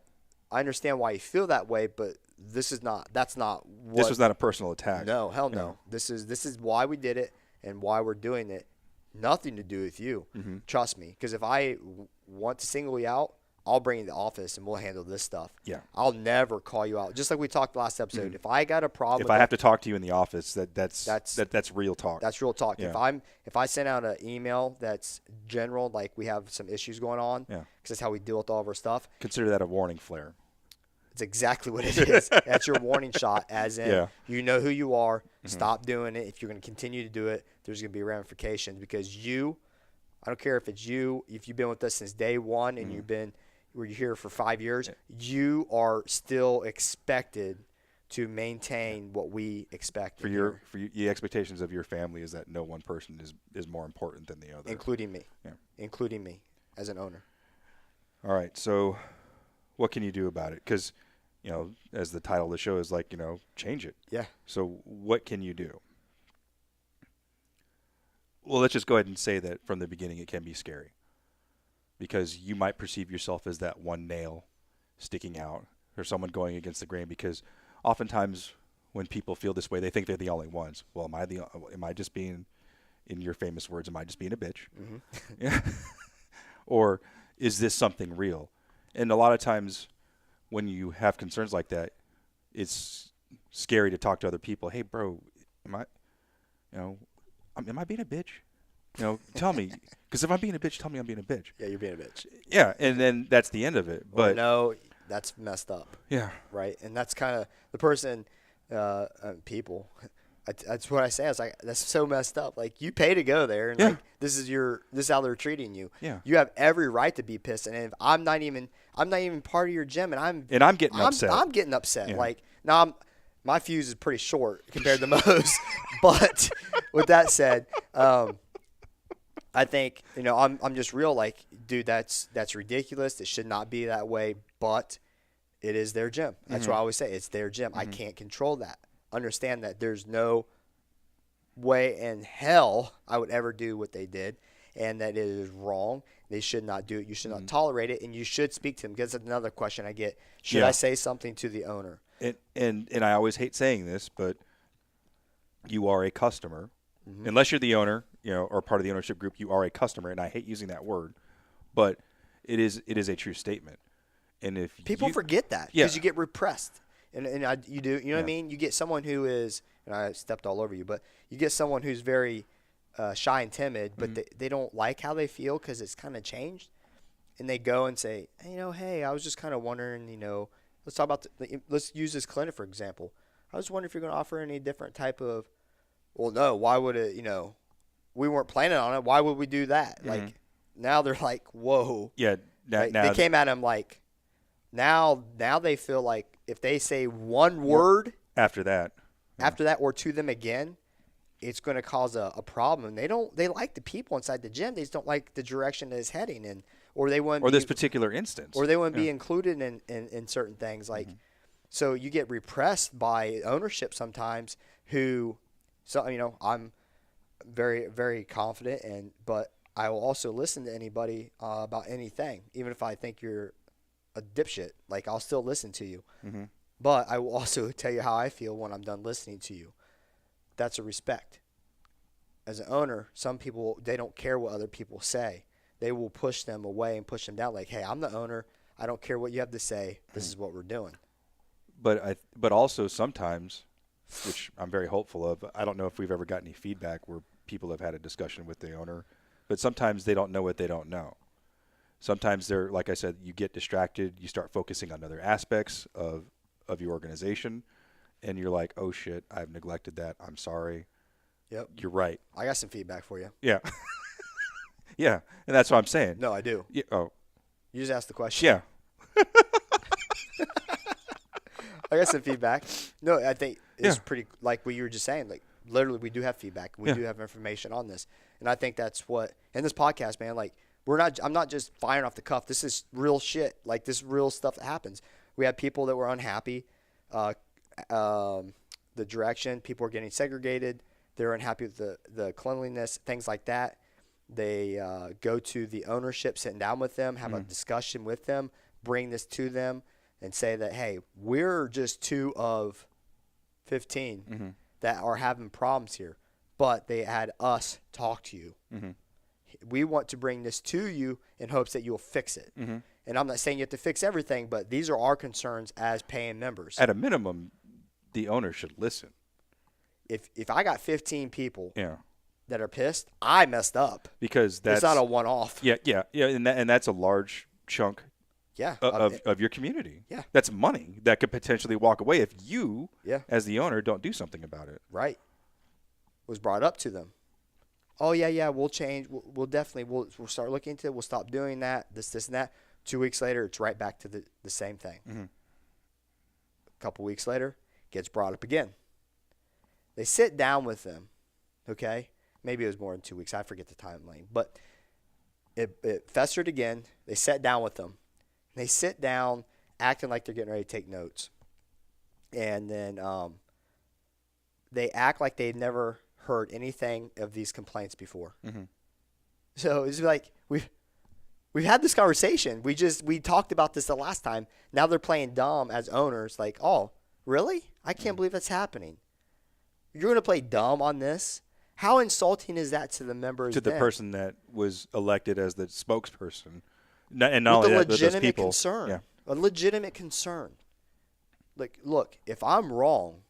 I understand why you feel that way, but this was not a personal attack. No, hell no. This is why we did it and why we're doing it. Nothing to do with you. Trust me. Because if I want to single you out, I'll bring you to the office and we'll handle this stuff. Yeah. I'll never call you out. Just like we talked last episode. If I got a problem, if I have to talk to you in the office, that's real talk. That's real talk. Yeah. If I send out an email that's general, like we have some issues going on, because that's how we deal with all of our stuff. Consider that a warning flare. It's exactly what it is. That's your warning shot, as in you know who you are. Stop doing it. If you're going to continue to do it, there's going to be ramifications, because I don't care if it's you, if you've been with us since day one and you're here for 5 years, you are still expected to maintain what we expect. The expectations of your family is that no one person is more important than the other. Including me. Yeah. Including me as an owner. All right. So what can you do about it? Because, you know, as the title of the show is like, you know, change it. Yeah. So what can you do? Well, let's just go ahead and say that from the beginning it can be scary, because you might perceive yourself as that one nail sticking out or someone going against the grain, because oftentimes when people feel this way, they think they're the only ones. Well, am I just being, in your famous words, am I just being a bitch? Yeah. Or is this something real? And a lot of times when you have concerns like that, it's scary to talk to other people. Hey, bro, am I being a bitch? You know, tell me. Because if I'm being a bitch, tell me I'm being a bitch. Yeah, you're being a bitch. Yeah, and then that's the end of it. But no, that's messed up. Yeah. Right? And that's kind of the person, people, That's what I say. I was like, that's so messed up. Like, you pay to go there, and like this is how they're treating you. Yeah. You have every right to be pissed. And if I'm not even part of your gym, and I'm getting upset. I'm getting upset. Yeah. Like, now my fuse is pretty short compared to most. But with that said, I think, I'm just real. Like, dude, that's ridiculous. It should not be that way. But it is their gym. That's what I always say. It's their gym. I can't control that. Understand that there's no way in hell I would ever do what they did, and that it is wrong. They should not do it. You should not tolerate it, and you should speak to them. Because that's another question I get. Should I say something to the owner? And I always hate saying this, but you are a customer. Unless you're the owner, or part of the ownership group, you are a customer, and I hate using that word, but it is a true statement. And if people forget that because you get repressed. And you do, what I mean? You get someone who is, and I stepped all over you, but you get someone who's very shy and timid, but they don't like how they feel because it's kind of changed. And they go and say, hey, I was just kind of wondering, let's talk about, let's use this clinic, for example. I was wondering if you're going to offer any different type of, well, no, why would it, we weren't planning on it. Why would we do that? Like, now they're like, whoa. Yeah. Now they came at him like, now they feel like if they say one word after that or to them again, it's going to cause a problem. They like the people inside the gym. They just don't like the direction that it's heading in, or they wouldn't. Or this particular instance. Or they wouldn't be included in certain things. Like, so you get repressed by ownership sometimes. I'm very, very confident, but I will also listen to anybody about anything, even if I think you're a dipshit. Like, I'll still listen to you. But I will also tell you how I feel when I'm done listening to you. That's a respect. As an owner, some people, they don't care what other people say. They will push them away and push them down. Like, hey, I'm the owner. I don't care what you have to say. This is what we're doing. But also sometimes, which I'm very hopeful of, I don't know if we've ever got any feedback where people have had a discussion with the owner, but sometimes they don't know what they don't know. Sometimes they're, like I said, you get distracted. You start focusing on other aspects of your organization, and you're like, oh, shit, I've neglected that. I'm sorry. Yep. You're right. I got some feedback for you. Yeah. Yeah, and that's what I'm saying. No, I do. Yeah. Oh. You just asked the question. Yeah. I got some feedback. No, I think it's pretty, like what you were just saying, like, literally we do have feedback. We do have information on this. And I think that's what, in this podcast, man, like, I'm not just firing off the cuff. This is real shit. Like, this is real stuff that happens. We had people that were unhappy. The direction, people were getting segregated. They're unhappy with the cleanliness, things like that. They go to the ownership, sitting down with them, have a discussion with them, bring this to them, and say that, hey, we're just 2 of 15 that are having problems here, but they had us talk to you. We want to bring this to you in hopes that you'll fix it. And I'm not saying you have to fix everything, but these are our concerns as paying members. At a minimum, the owner should listen. If I got 15 people that are pissed, I messed up. Because that's it's not a one-off. Yeah, and that's a large chunk of your community. Yeah. That's money that could potentially walk away if you, as the owner, don't do something about it. Right. Was brought up to them. Oh, yeah, we'll change. We'll definitely, we'll start looking into it. We'll stop doing that, this, and that. 2 weeks later, it's right back to the same thing. A couple weeks later, gets brought up again. They sit down with them, okay? Maybe it was more than 2 weeks. I forget the timeline. But it festered again. They sat down with them. They sit down acting like they're getting ready to take notes. And then they act like they've never heard anything of these complaints before. So it's like we've had this conversation. We talked about this the last time. Now they're playing dumb as owners. Like, oh, really? I can't believe that's happening. You're going to play dumb on this? How insulting is that to the members? To the person that was elected as the spokesperson. And not only that, but those people. Concern. A legitimate concern. Like, look, if I'm wrong,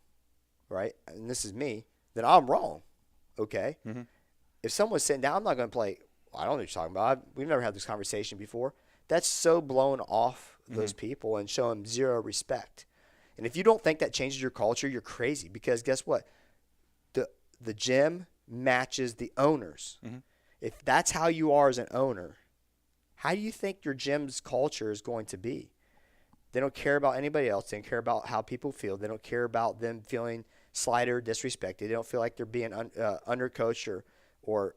right, and this is me, then I'm wrong, okay? If someone's sitting down, I'm not going to play, I don't know what you're talking about. We've never had this conversation before. That's so blown off those people and show them zero respect. And if you don't think that changes your culture, you're crazy, because guess what? the gym matches the owners. If that's how you are as an owner, how do you think your gym's culture is going to be? They don't care about anybody else. They don't care about how people feel. They don't care about them feeling slighted or disrespected. They don't feel like they're being undercoached or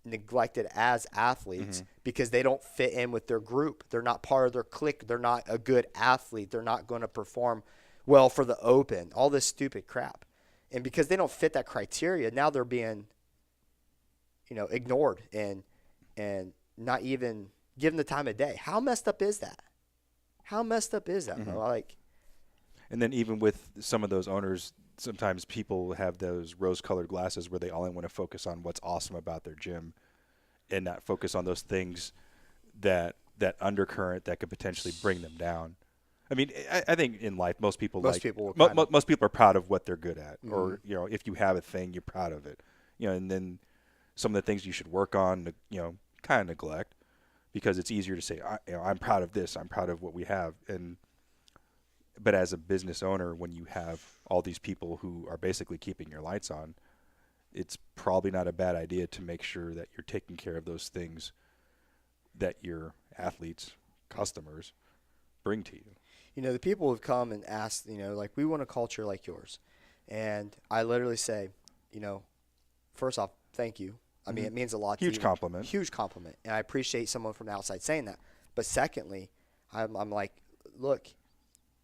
neglected as athletes because they don't fit in with their group. They're not part of their clique. They're not a good athlete. They're not going to perform well for the open. All this stupid crap. And because they don't fit that criteria, now they're being, ignored and not even given the time of day. How messed up is that? Bro? And then even with some of those owners, sometimes people have those rose-colored glasses where they only want to focus on what's awesome about their gym and not focus on those things that undercurrent that could potentially bring them down. I mean, I think in life, most people are proud of what they're good at, or if you have a thing, you're proud of it. And then some of the things you should work on, kind of neglect, because it's easier to say, I'm proud of this, I'm proud of what we have, but as a business owner, when you have all these people who are basically keeping your lights on, it's probably not a bad idea to make sure that you're taking care of those things that your athletes, customers, bring to you. The people have come and asked, we want a culture like yours. And I literally say, first off, thank you. I mean, it means a lot to you. Huge compliment. Huge compliment. And I appreciate someone from the outside saying that. But secondly, I'm like, look,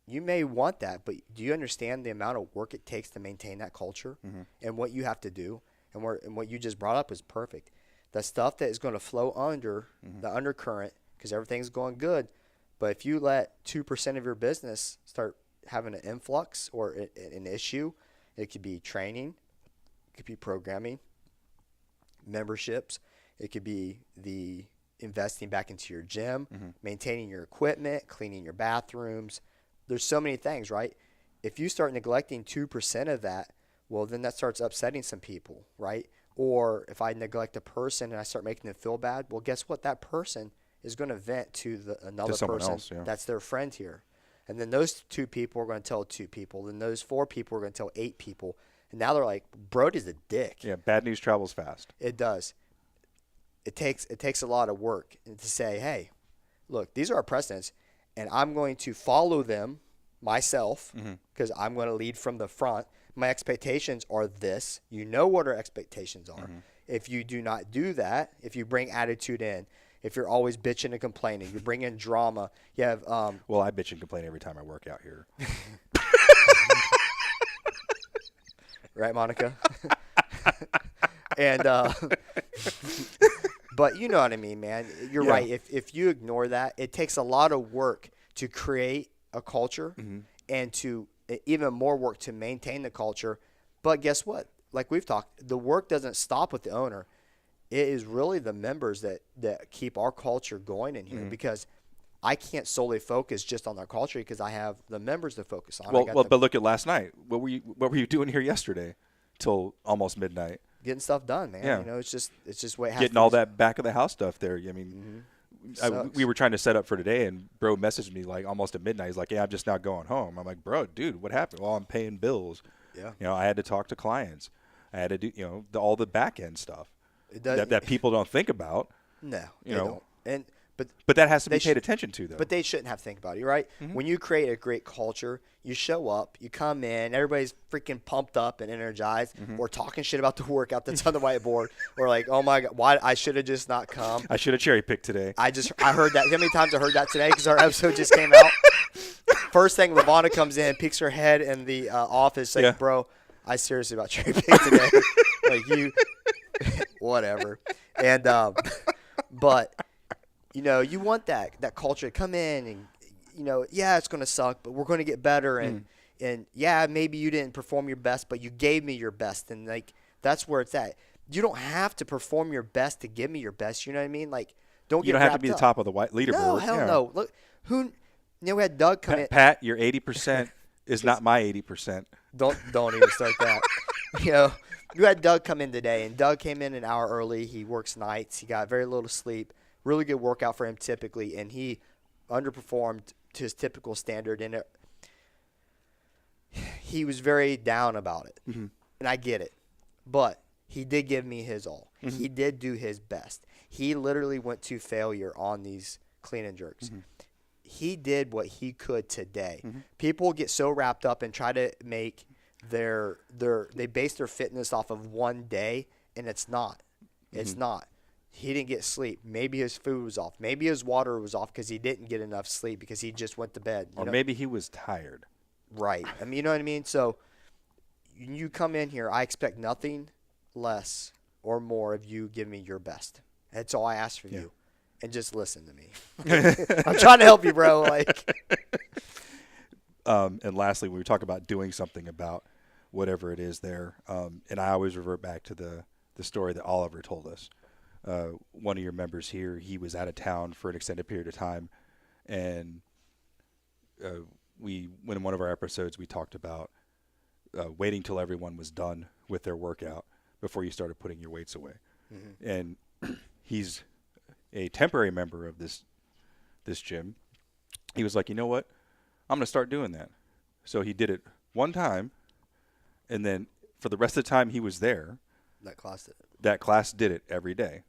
you may want that, but do you understand the amount of work it takes to maintain that culture and what you have to do? And what you just brought up is perfect. The stuff that is going to flow under the undercurrent, because everything's going good. But if you let 2% of your business start having an influx or an issue, it could be training, it could be programming, memberships, it could be the investing back into your gym, maintaining your equipment, cleaning your bathrooms. There's so many things, right? If you start neglecting 2% of that, well, then that starts upsetting some people, right? Or if I neglect a person and I start making them feel bad, well, guess what? That person is going to vent to another person else, that's their friend here. And then those 2 people are going to tell 2 people. Then those 4 people are going to tell 8 people. And now they're like, Brody's a dick. Yeah, bad news travels fast. It does. It takes a lot of work to say, hey, look, these are our precedents, and I'm going to follow them myself because I'm going to lead from the front. My expectations are this. You know what our expectations are. If you do not do that, if you bring attitude in, if you're always bitching and complaining, you bring in drama. You have well, I bitch and complain every time I work out here. Right, Monica? And but you know what I mean, man. You're right. If you ignore that, it takes a lot of work to create a culture and to even more work to maintain the culture. But guess what? Like we've talked, the work doesn't stop with the owner. It is really the members that keep our culture going in here because I can't solely focus just on our culture because I have the members to focus on. Well, but look at last night. What were you doing here yesterday till almost midnight? Getting stuff done, man. Yeah. It's just what happens. Getting all that back of the house stuff there. I mean, we were trying to set up for today, and bro messaged me like almost at midnight. He's like, "Yeah, I'm just not going home." I'm like, "Bro, dude, what happened?" Well, I'm paying bills. Yeah. I had to talk to clients. I had to do all the back end stuff It does, that people don't think about. No, they don't. But that has to be paid attention to, though. But they shouldn't have to think about it, right? When you create a great culture, you show up, you come in, everybody's freaking pumped up and energized. Or talking shit about the workout that's on the whiteboard. Or like, oh my God, why I should have just not come. I should have cherry picked today. I heard that. How many times I heard that today? Because our episode just came out. First thing, Lavonna comes in, peeks her head in the office, like, bro, I seriously about cherry picked today. Like you, whatever. And but. You want that culture to come in and, it's going to suck, but we're going to get better. And yeah, maybe you didn't perform your best, but you gave me your best. And, like, that's where it's at. You don't have to perform your best to give me your best. You know what I mean? Like, don't get wrapped up. You don't have to be the top of the leaderboard. No, hell no. Look, we had Doug come in. Pat, your 80% is not my 80%. Don't even start that. You had Doug come in today, and Doug came in an hour early. He works nights. He got very little sleep. Really good workout for him typically, and he underperformed to his typical standard. And he was very down about it, and I get it. But he did give me his all. He did do his best. He literally went to failure on these clean and jerks. He did what he could today. People get so wrapped up and try to make they base their fitness off of one day, and it's not. It's not. He didn't get sleep. Maybe his food was off. Maybe his water was off because he didn't get enough sleep because he just went to bed. Or maybe he was tired. Right. I mean, you know what I mean? So when you come in here, I expect nothing less or more of you give me your best. That's all I ask for you. And just listen to me. I'm trying to help you, bro. And lastly, when we talk about doing something about whatever it is there, and I always revert back to the story that Oliver told us. One of your members here, he was out of town for an extended period of time, and in one of our episodes, we talked about waiting till everyone was done with their workout before you started putting your weights away. And he's a temporary member of this gym. He was like, you know what? I'm going to start doing that. So he did it one time, and then for the rest of the time he was there, that class did it every day.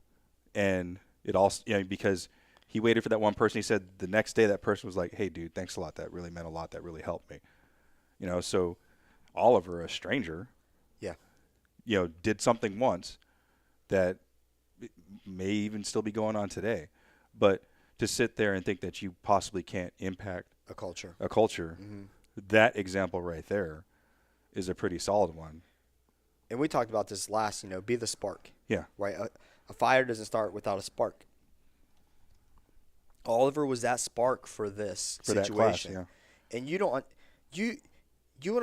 And it all, because he waited for that one person. He said the next day that person was like, hey, dude, thanks a lot. That really meant a lot. That really helped me. So Oliver, a stranger, did something once that may even still be going on today. But to sit there and think that you possibly can't impact a culture, that example right there is a pretty solid one. And we talked about this last, be the spark. Yeah. Right? A fire doesn't start without a spark. Oliver was that spark for this situation. That class, yeah. And you want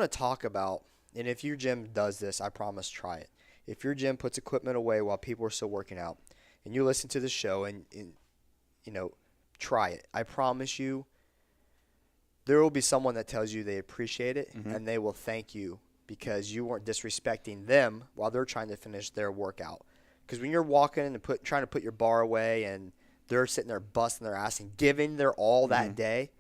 to talk about, and if your gym does this, I promise try it. If your gym puts equipment away while people are still working out, and you listen to the show and try it. I promise you there will be someone that tells you they appreciate it and they will thank you because you weren't disrespecting them while they're trying to finish their workout. Because when you're walking and trying to put your bar away and they're sitting there busting their ass and giving their all that day,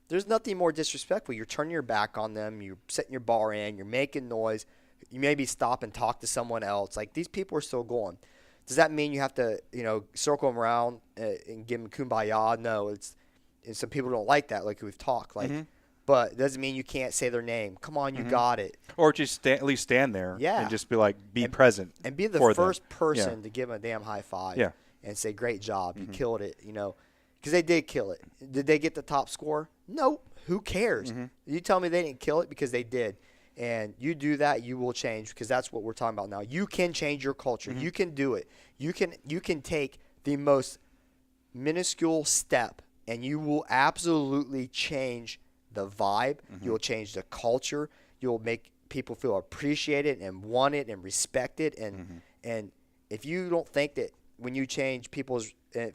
there's nothing more disrespectful. You're turning your back on them. You're setting your bar in. You're making noise. You maybe stop and talk to someone else. Like, these people are still going. Does that mean you have to, circle them around and give them kumbaya? No, and some people don't like that, like we've talked. But it doesn't mean you can't say their name. Come on, you got it. Or just at least stand there and just be present. And be the first person to give them a damn high five and say, great job, you killed it, Because they did kill it. Did they get the top score? No. Who cares? You tell me they didn't kill it because they did. And you do that, you will change, because that's what we're talking about now. You can change your culture. You can do it. You can take the most minuscule step, and you will absolutely change the vibe. You will change the culture. You'll make people feel appreciated and wanted and respected. And if you don't think that when you change people's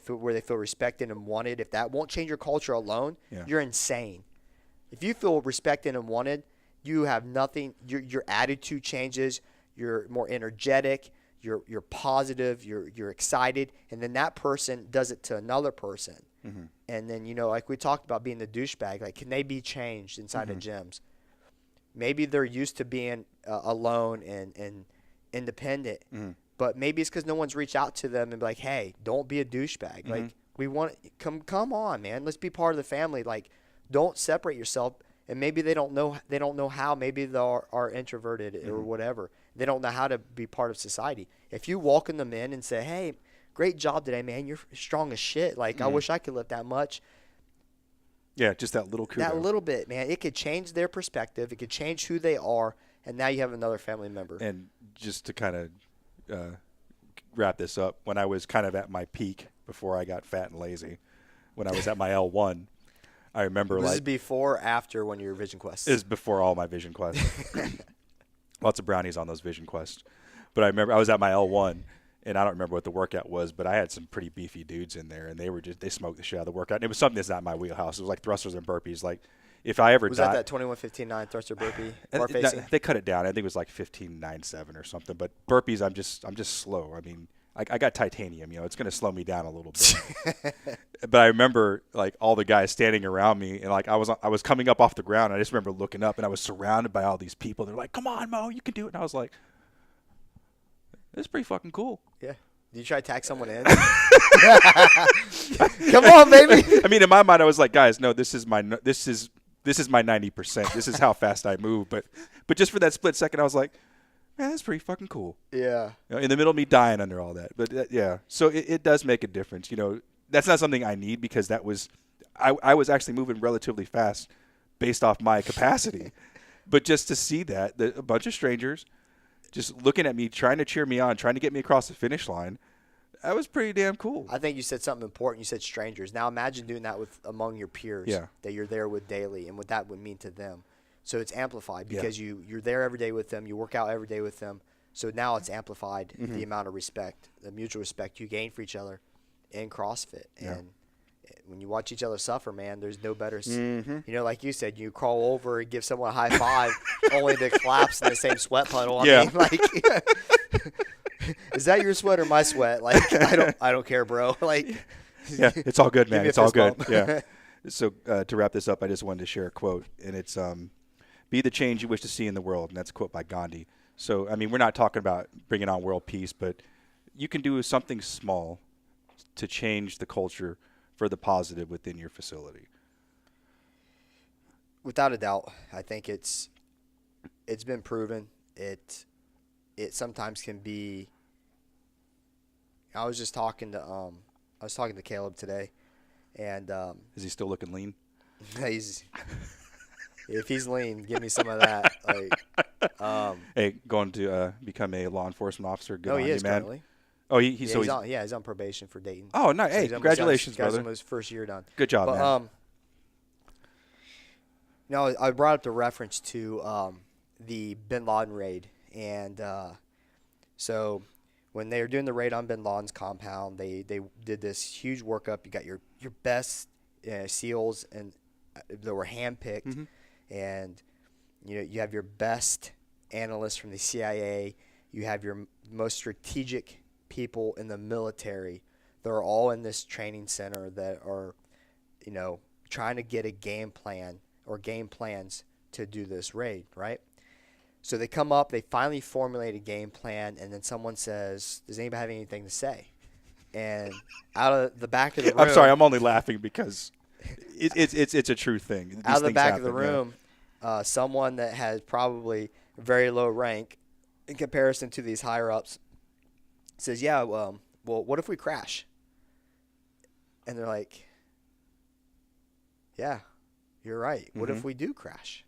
where they feel respected and wanted, if that won't change your culture alone, you're insane. If you feel respected and wanted, you have nothing. Your attitude changes. You're more energetic. You're positive. You're excited. And then that person does it to another person. And then like we talked about being the douchebag. Like, can they be changed inside of gyms? Maybe they're used to being alone and independent. But maybe it's because no one's reached out to them and be like, hey, don't be a douchebag. Like, we want come on, man. Let's be part of the family. Like, don't separate yourself. And maybe they don't know how. Maybe they are introverted or whatever. They don't know how to be part of society. If you welcome them in and say, hey, great job today, man. You're strong as shit. Like, I wish I could lift that much. Yeah, just that little kudo. That little bit, man. It could change their perspective. It could change who they are. And now you have another family member. And just to kind of wrap this up, when I was kind of at my peak before I got fat and lazy, when I was at my L1, I remember This is before or after one of your Vision Quests? This is before all my Vision Quests. Lots of brownies on those Vision Quests. But I remember I was at my L1, and I don't remember what the workout was, but I had some pretty beefy dudes in there, and they smoked the shit out of the workout. And it was something that's not my wheelhouse. It was like thrusters and burpees. Like, if I ever was that 21:15.9 thruster burpee bar facing? They cut it down. I think it was like 15.97 or something. But burpees, I'm just slow. I mean, I got titanium. It's going to slow me down a little bit. But I remember like all the guys standing around me, and like I was coming up off the ground. And I just remember looking up, and I was surrounded by all these people. They're like, "Come on, Mo, you can do it." And I was like, it's pretty fucking cool. Yeah. Did you try to tag someone in? Come on, baby. I mean, in my mind, I was like, guys, no, this is my 90%. This is how fast I move. But just for that split second, I was like, man, that's pretty fucking cool. Yeah. You know, in the middle of me dying under all that. But yeah, so it does make a difference. You know, that's not something I need because I was actually moving relatively fast based off my capacity. But just to see that, a bunch of strangers just looking at me, trying to cheer me on, trying to get me across the finish line, that was pretty damn cool. I think you said something important. You said strangers. Now imagine doing that among your peers that you're there with daily and what that would mean to them. So it's amplified because you're there every day with them. You work out every day with them. So now it's amplified, the amount of respect, the mutual respect you gain for each other in CrossFit. And when you watch each other suffer, man, there's no better. You know, like you said, you crawl over and give someone a high five only to collapse in the same sweat puddle. I mean, like, is that your sweat or my sweat? Like, I don't care, bro. Like, yeah, it's all good, man. It's all good. Bump. Yeah. So to wrap this up, I just wanted to share a quote, and it's "Be the change you wish to see in the world," and that's a quote by Gandhi. So I mean, we're not talking about bringing on world peace, but you can do something small to change the culture for the positive within your facility. Without a doubt, I think it's been proven. It sometimes can be. I was talking to Caleb today, and is he still looking lean? If he's lean, give me some of that. Like, hey, going to become a law enforcement officer. Good on he you, is man. currently. Oh, he's on probation for Dayton. Oh, no, hey, congratulations, brother. He's brother. almost first year done. Good job, man. No, I brought up the reference to the Bin Laden raid, and so when they were doing the raid on Bin Laden's compound, they did this huge workup. You got your best SEALs, and they were handpicked, and you have your best analysts from the CIA. You have your most strategic people in the military. They're all in this training center that are, trying to get a game plan or game plans to do this raid, right? So they come up, they finally formulate a game plan, and then someone says, "Does anybody have anything to say?" And out of the back of the room, I'm sorry, I'm only laughing because it's a true thing. These out of the things back happen, of the room, someone that has probably very low rank in comparison to these higher ups says, "Yeah, well, what if we crash?" And they're like, "Yeah, you're right. What if we do crash?"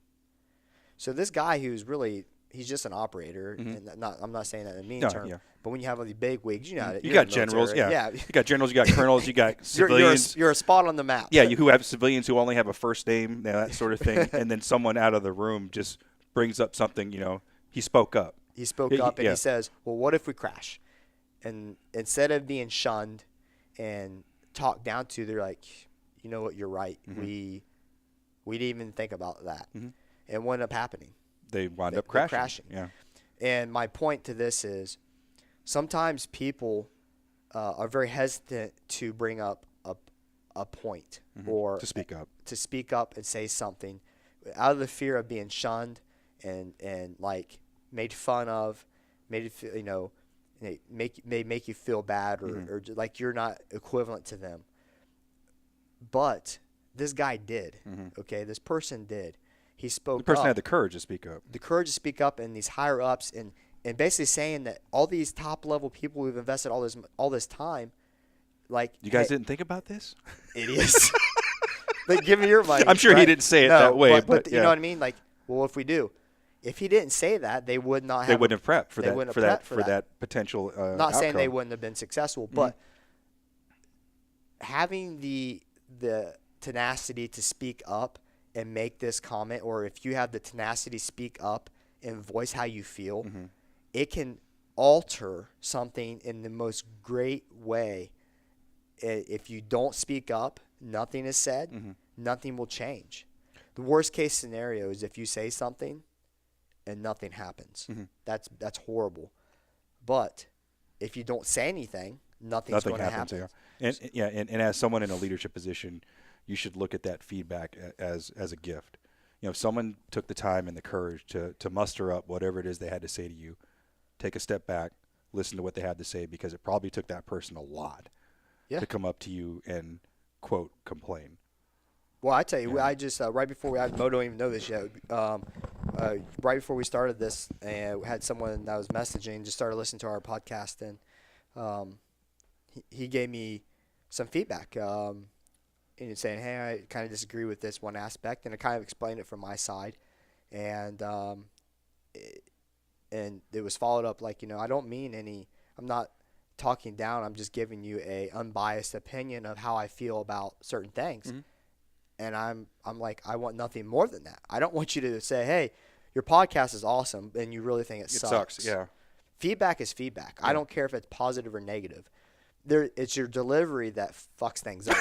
So this guy he's just an operator, and I'm not saying that in a mean term, but when you have all these big wigs, you got generals, yeah. You got generals, you got colonels, you got civilians. You're a spot on the map. Yeah, who have civilians who only have a first name, that sort of thing, and then someone out of the room just brings up something, he spoke up. He spoke up, and he says, "Well, what if we crash?" And instead of being shunned and talked down to, they're like, "You know what? You're right. We didn't even think about that." And what ended up happening? They wound up crashing. Yeah. And my point to this is sometimes people are very hesitant to bring up a point or to speak up and say something out of the fear of being shunned and like made fun of, made it feel, make you feel bad or like you're not equivalent to them. But this guy did. Okay, this person did. He spoke up. The person had the courage to speak up. The courage to speak up, and these higher ups, and basically saying that all these top level people who've invested all this time, like, you guys didn't think about this? Idiots. Like, give me your money. I'm sure he didn't say it that way, but you know what I mean. Like, well, if he didn't say that, they would not. They wouldn't have prepped for that potential. Not saying they wouldn't have been successful, but having the tenacity to speak up and make this comment, or if you have the tenacity to speak up and voice how you feel, it can alter something in the most great way. If you don't speak up, nothing is said, nothing will change. The worst case scenario is if you say something and nothing happens. That's horrible. But if you don't say anything, nothing's going to happen. And as someone in a leadership position, you should look at that feedback as a gift. If someone took the time and the courage to muster up whatever it is they had to say to you, take a step back, listen to what they have to say, because it probably took that person a lot to come up to you and quote complain. Well, I tell you, I just right before Mo don't even know this yet. Right before we started this, and we had someone that was messaging, just started listening to our podcast, and he gave me some feedback, and saying, "Hey, I kind of disagree with this one aspect," and I kind of explained it from my side, and it was followed up like, I don't mean any. I'm not talking down. I'm just giving you a unbiased opinion of how I feel about certain things. Mm-hmm. And I'm like, I want nothing more than that. I don't want you to say, hey, your podcast is awesome, and you really think it sucks. Yeah. Feedback is feedback. Yeah. I don't care if it's positive or negative. It's your delivery that fucks things up.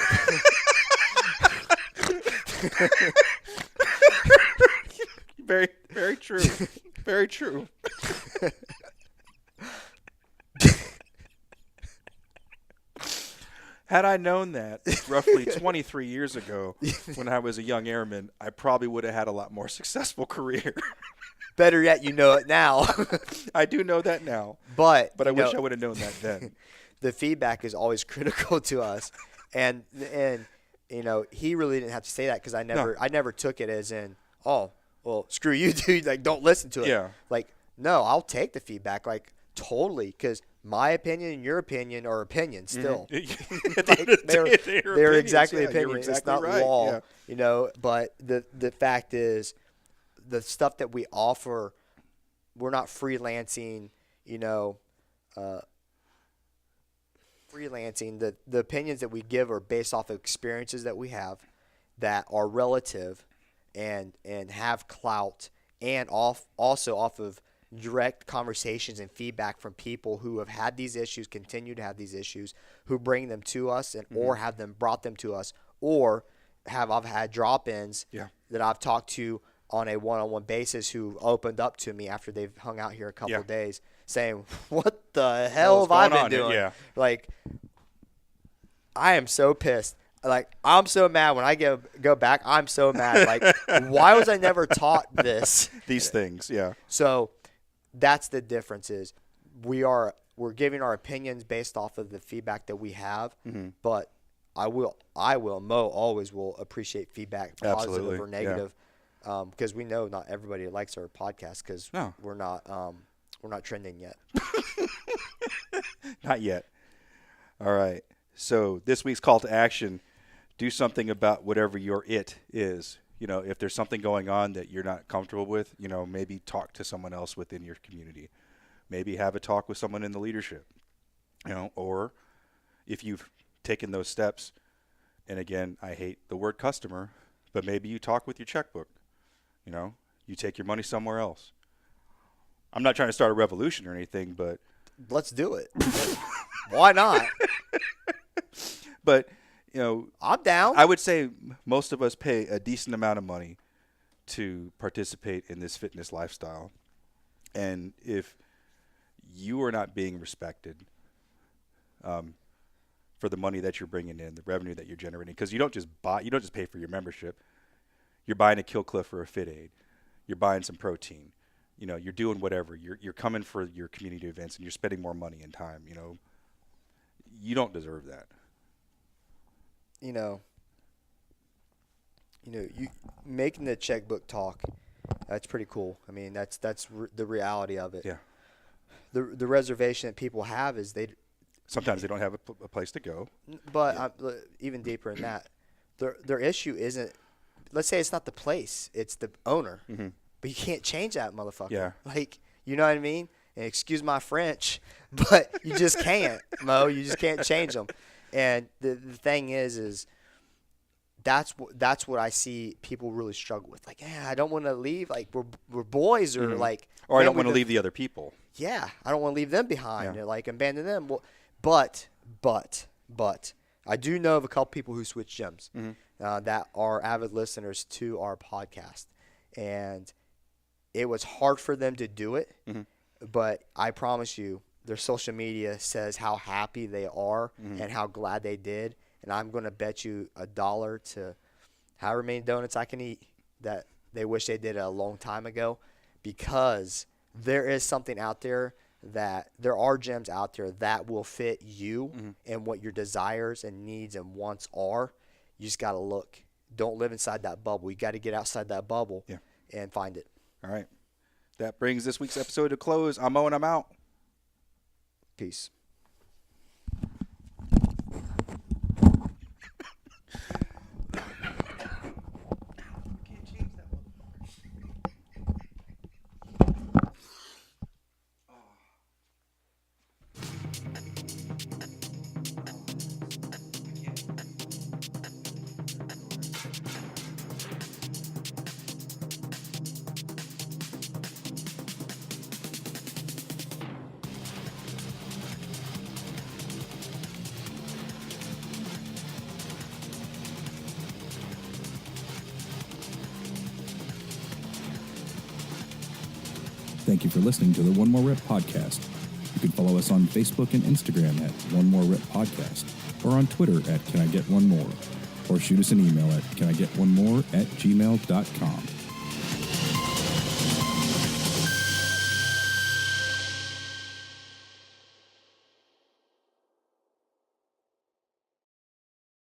Very, very true. Very true. Had I known that roughly 23 years ago when I was a young airman, I probably would have had a lot more successful career. Better yet, you know it now. I do know that now. But I wish I would have known that then. The feedback is always critical to us. And he really didn't have to say that, because I never took it as in, oh, well, screw you, dude. Like, don't listen to it. Yeah. Like, no, I'll take the feedback. Like, totally, because my opinion and your opinion are opinions still. Mm-hmm. They're exactly opinions. Exactly, it's not right. law, But the fact is, the stuff that we offer, we're not freelancing. Freelancing. The opinions that we give are based off of experiences that we have, that are relative, and have clout, and also off of direct conversations and feedback from people who have had these issues, continue to have these issues, who bring them to us, and or have them brought them to us, or I've had drop-ins that I've talked to on a one-on-one basis, who opened up to me after they've hung out here a couple of days, saying, what the hell have I been doing? Yeah. Like, I am so pissed. Like, I'm so mad when I go back. I'm so mad. Like, why was I never taught this? These things, yeah. So that's the difference, is we're giving our opinions based off of the feedback that we have, but Mo always will appreciate feedback, positive or negative, because we know not everybody likes our podcast, because we're not trending yet. Not yet. All right. So this week's call to action: do something about whatever your it is. If there's something going on that you're not comfortable with, maybe talk to someone else within your community. Maybe have a talk with someone in the leadership, or if you've taken those steps, and again, I hate the word customer, but maybe you talk with your checkbook. You take your money somewhere else. I'm not trying to start a revolution or anything, but let's do it. Why not? But I'm down. I would say most of us pay a decent amount of money to participate in this fitness lifestyle. And if you are not being respected for the money that you're bringing in, the revenue that you're generating, because you don't just pay for your membership. You're buying a Kill Cliff or a Fit Aid. You're buying some protein. You're doing whatever. You're coming for your community events, and you're spending more money and time. You don't deserve that. You making the checkbook talk, that's pretty cool. I mean, that's the reality of it. Yeah. The reservation that people have is sometimes they don't have a place to go. But even deeper than that, their issue isn't. Let's say it's not the place; it's the owner. Mm-hmm. But you can't change that motherfucker. Yeah. Like, you know what I mean? And excuse my French, but you just can't, Mo. You just can't change them. And the thing is that's what I see people really struggle with. Like, I don't want to leave. Like, we're boys, or like, or I don't want to leave the other people. Yeah, I don't want to leave them behind, or like abandon them. Well, but I do know of a couple people who switch gyms that are avid listeners to our podcast, and it was hard for them to do it. But I promise you, their social media says how happy they are and how glad they did. And I'm going to bet you $1 to however many donuts I can eat that they wish they did it a long time ago, because there is something out there that there are gyms out there that will fit you and what your desires and needs and wants are. You just got to look. Don't live inside that bubble. You got to get outside that bubble and find it. All right. That brings this week's episode to close. I'm Mo and I'm out. Peace. Thank you for listening to the One More Rep podcast. You can follow us on Facebook and Instagram at One More Rep Podcast, or on Twitter at Can I Get One More, or shoot us an email at canigetonemore@gmail.com.